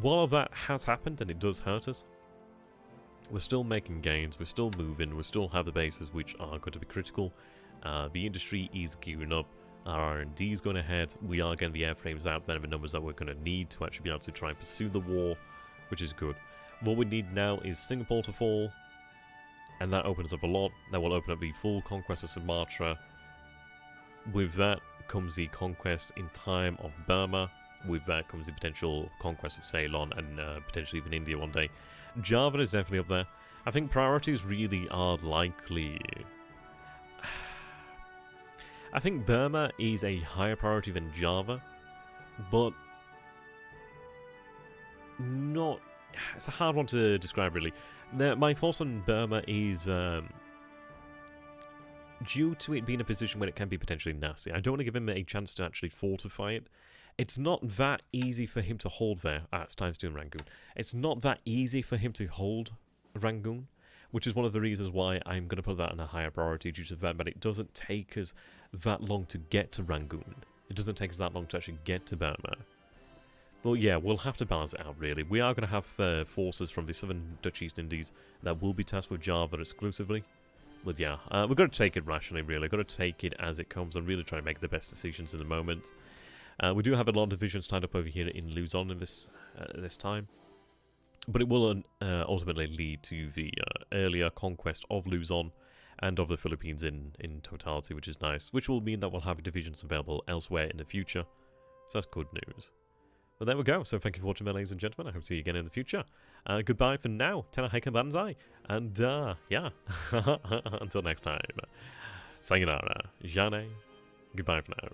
While all that has happened, and it does hurt us, We're still making gains, we're still moving, we still have the bases which are going to be critical. The industry is gearing up, our R&D is going ahead, we are getting the airframes out there in the numbers that we're going to need to actually be able to try and pursue the war, which is good. What we need now is Singapore to fall, and that opens up a lot. That will open up the full conquest of Sumatra. With that comes the conquest in time of Burma. With that comes the potential conquest of Ceylon and potentially even India one day. Java is definitely up there. I think priorities really are likely... I think Burma is a higher priority than Java, but not... It's a hard one to describe, really. My thoughts on Burma is due to it being a position where it can be potentially nasty. I don't want to give him a chance to actually fortify it. It's not that easy for him to hold there. It's times 2 in Rangoon. It's not that easy for him to hold Rangoon, which is one of the reasons why I'm going to put that on a higher priority due to the fact that it doesn't take us that long to get to Rangoon. It doesn't take us that long to actually get to Burma. Well, yeah, we'll have to balance it out, really. We are going to have forces from the southern Dutch East Indies that will be tasked with Java exclusively. But yeah, we've got to take it rationally, really. We've got to take it as it comes and really try and make the best decisions in the moment. We do have a lot of divisions tied up over here in Luzon in this time. But it will ultimately lead to the earlier conquest of Luzon and of the Philippines in totality, which is nice. Which will mean that we'll have divisions available elsewhere in the future. So that's good news. But there we go. So thank you for watching, ladies and gentlemen. I hope to see you again in the future. Goodbye for now. Tena Heika Banzai. And yeah. Until next time. Sayonara. Jane. Goodbye for now.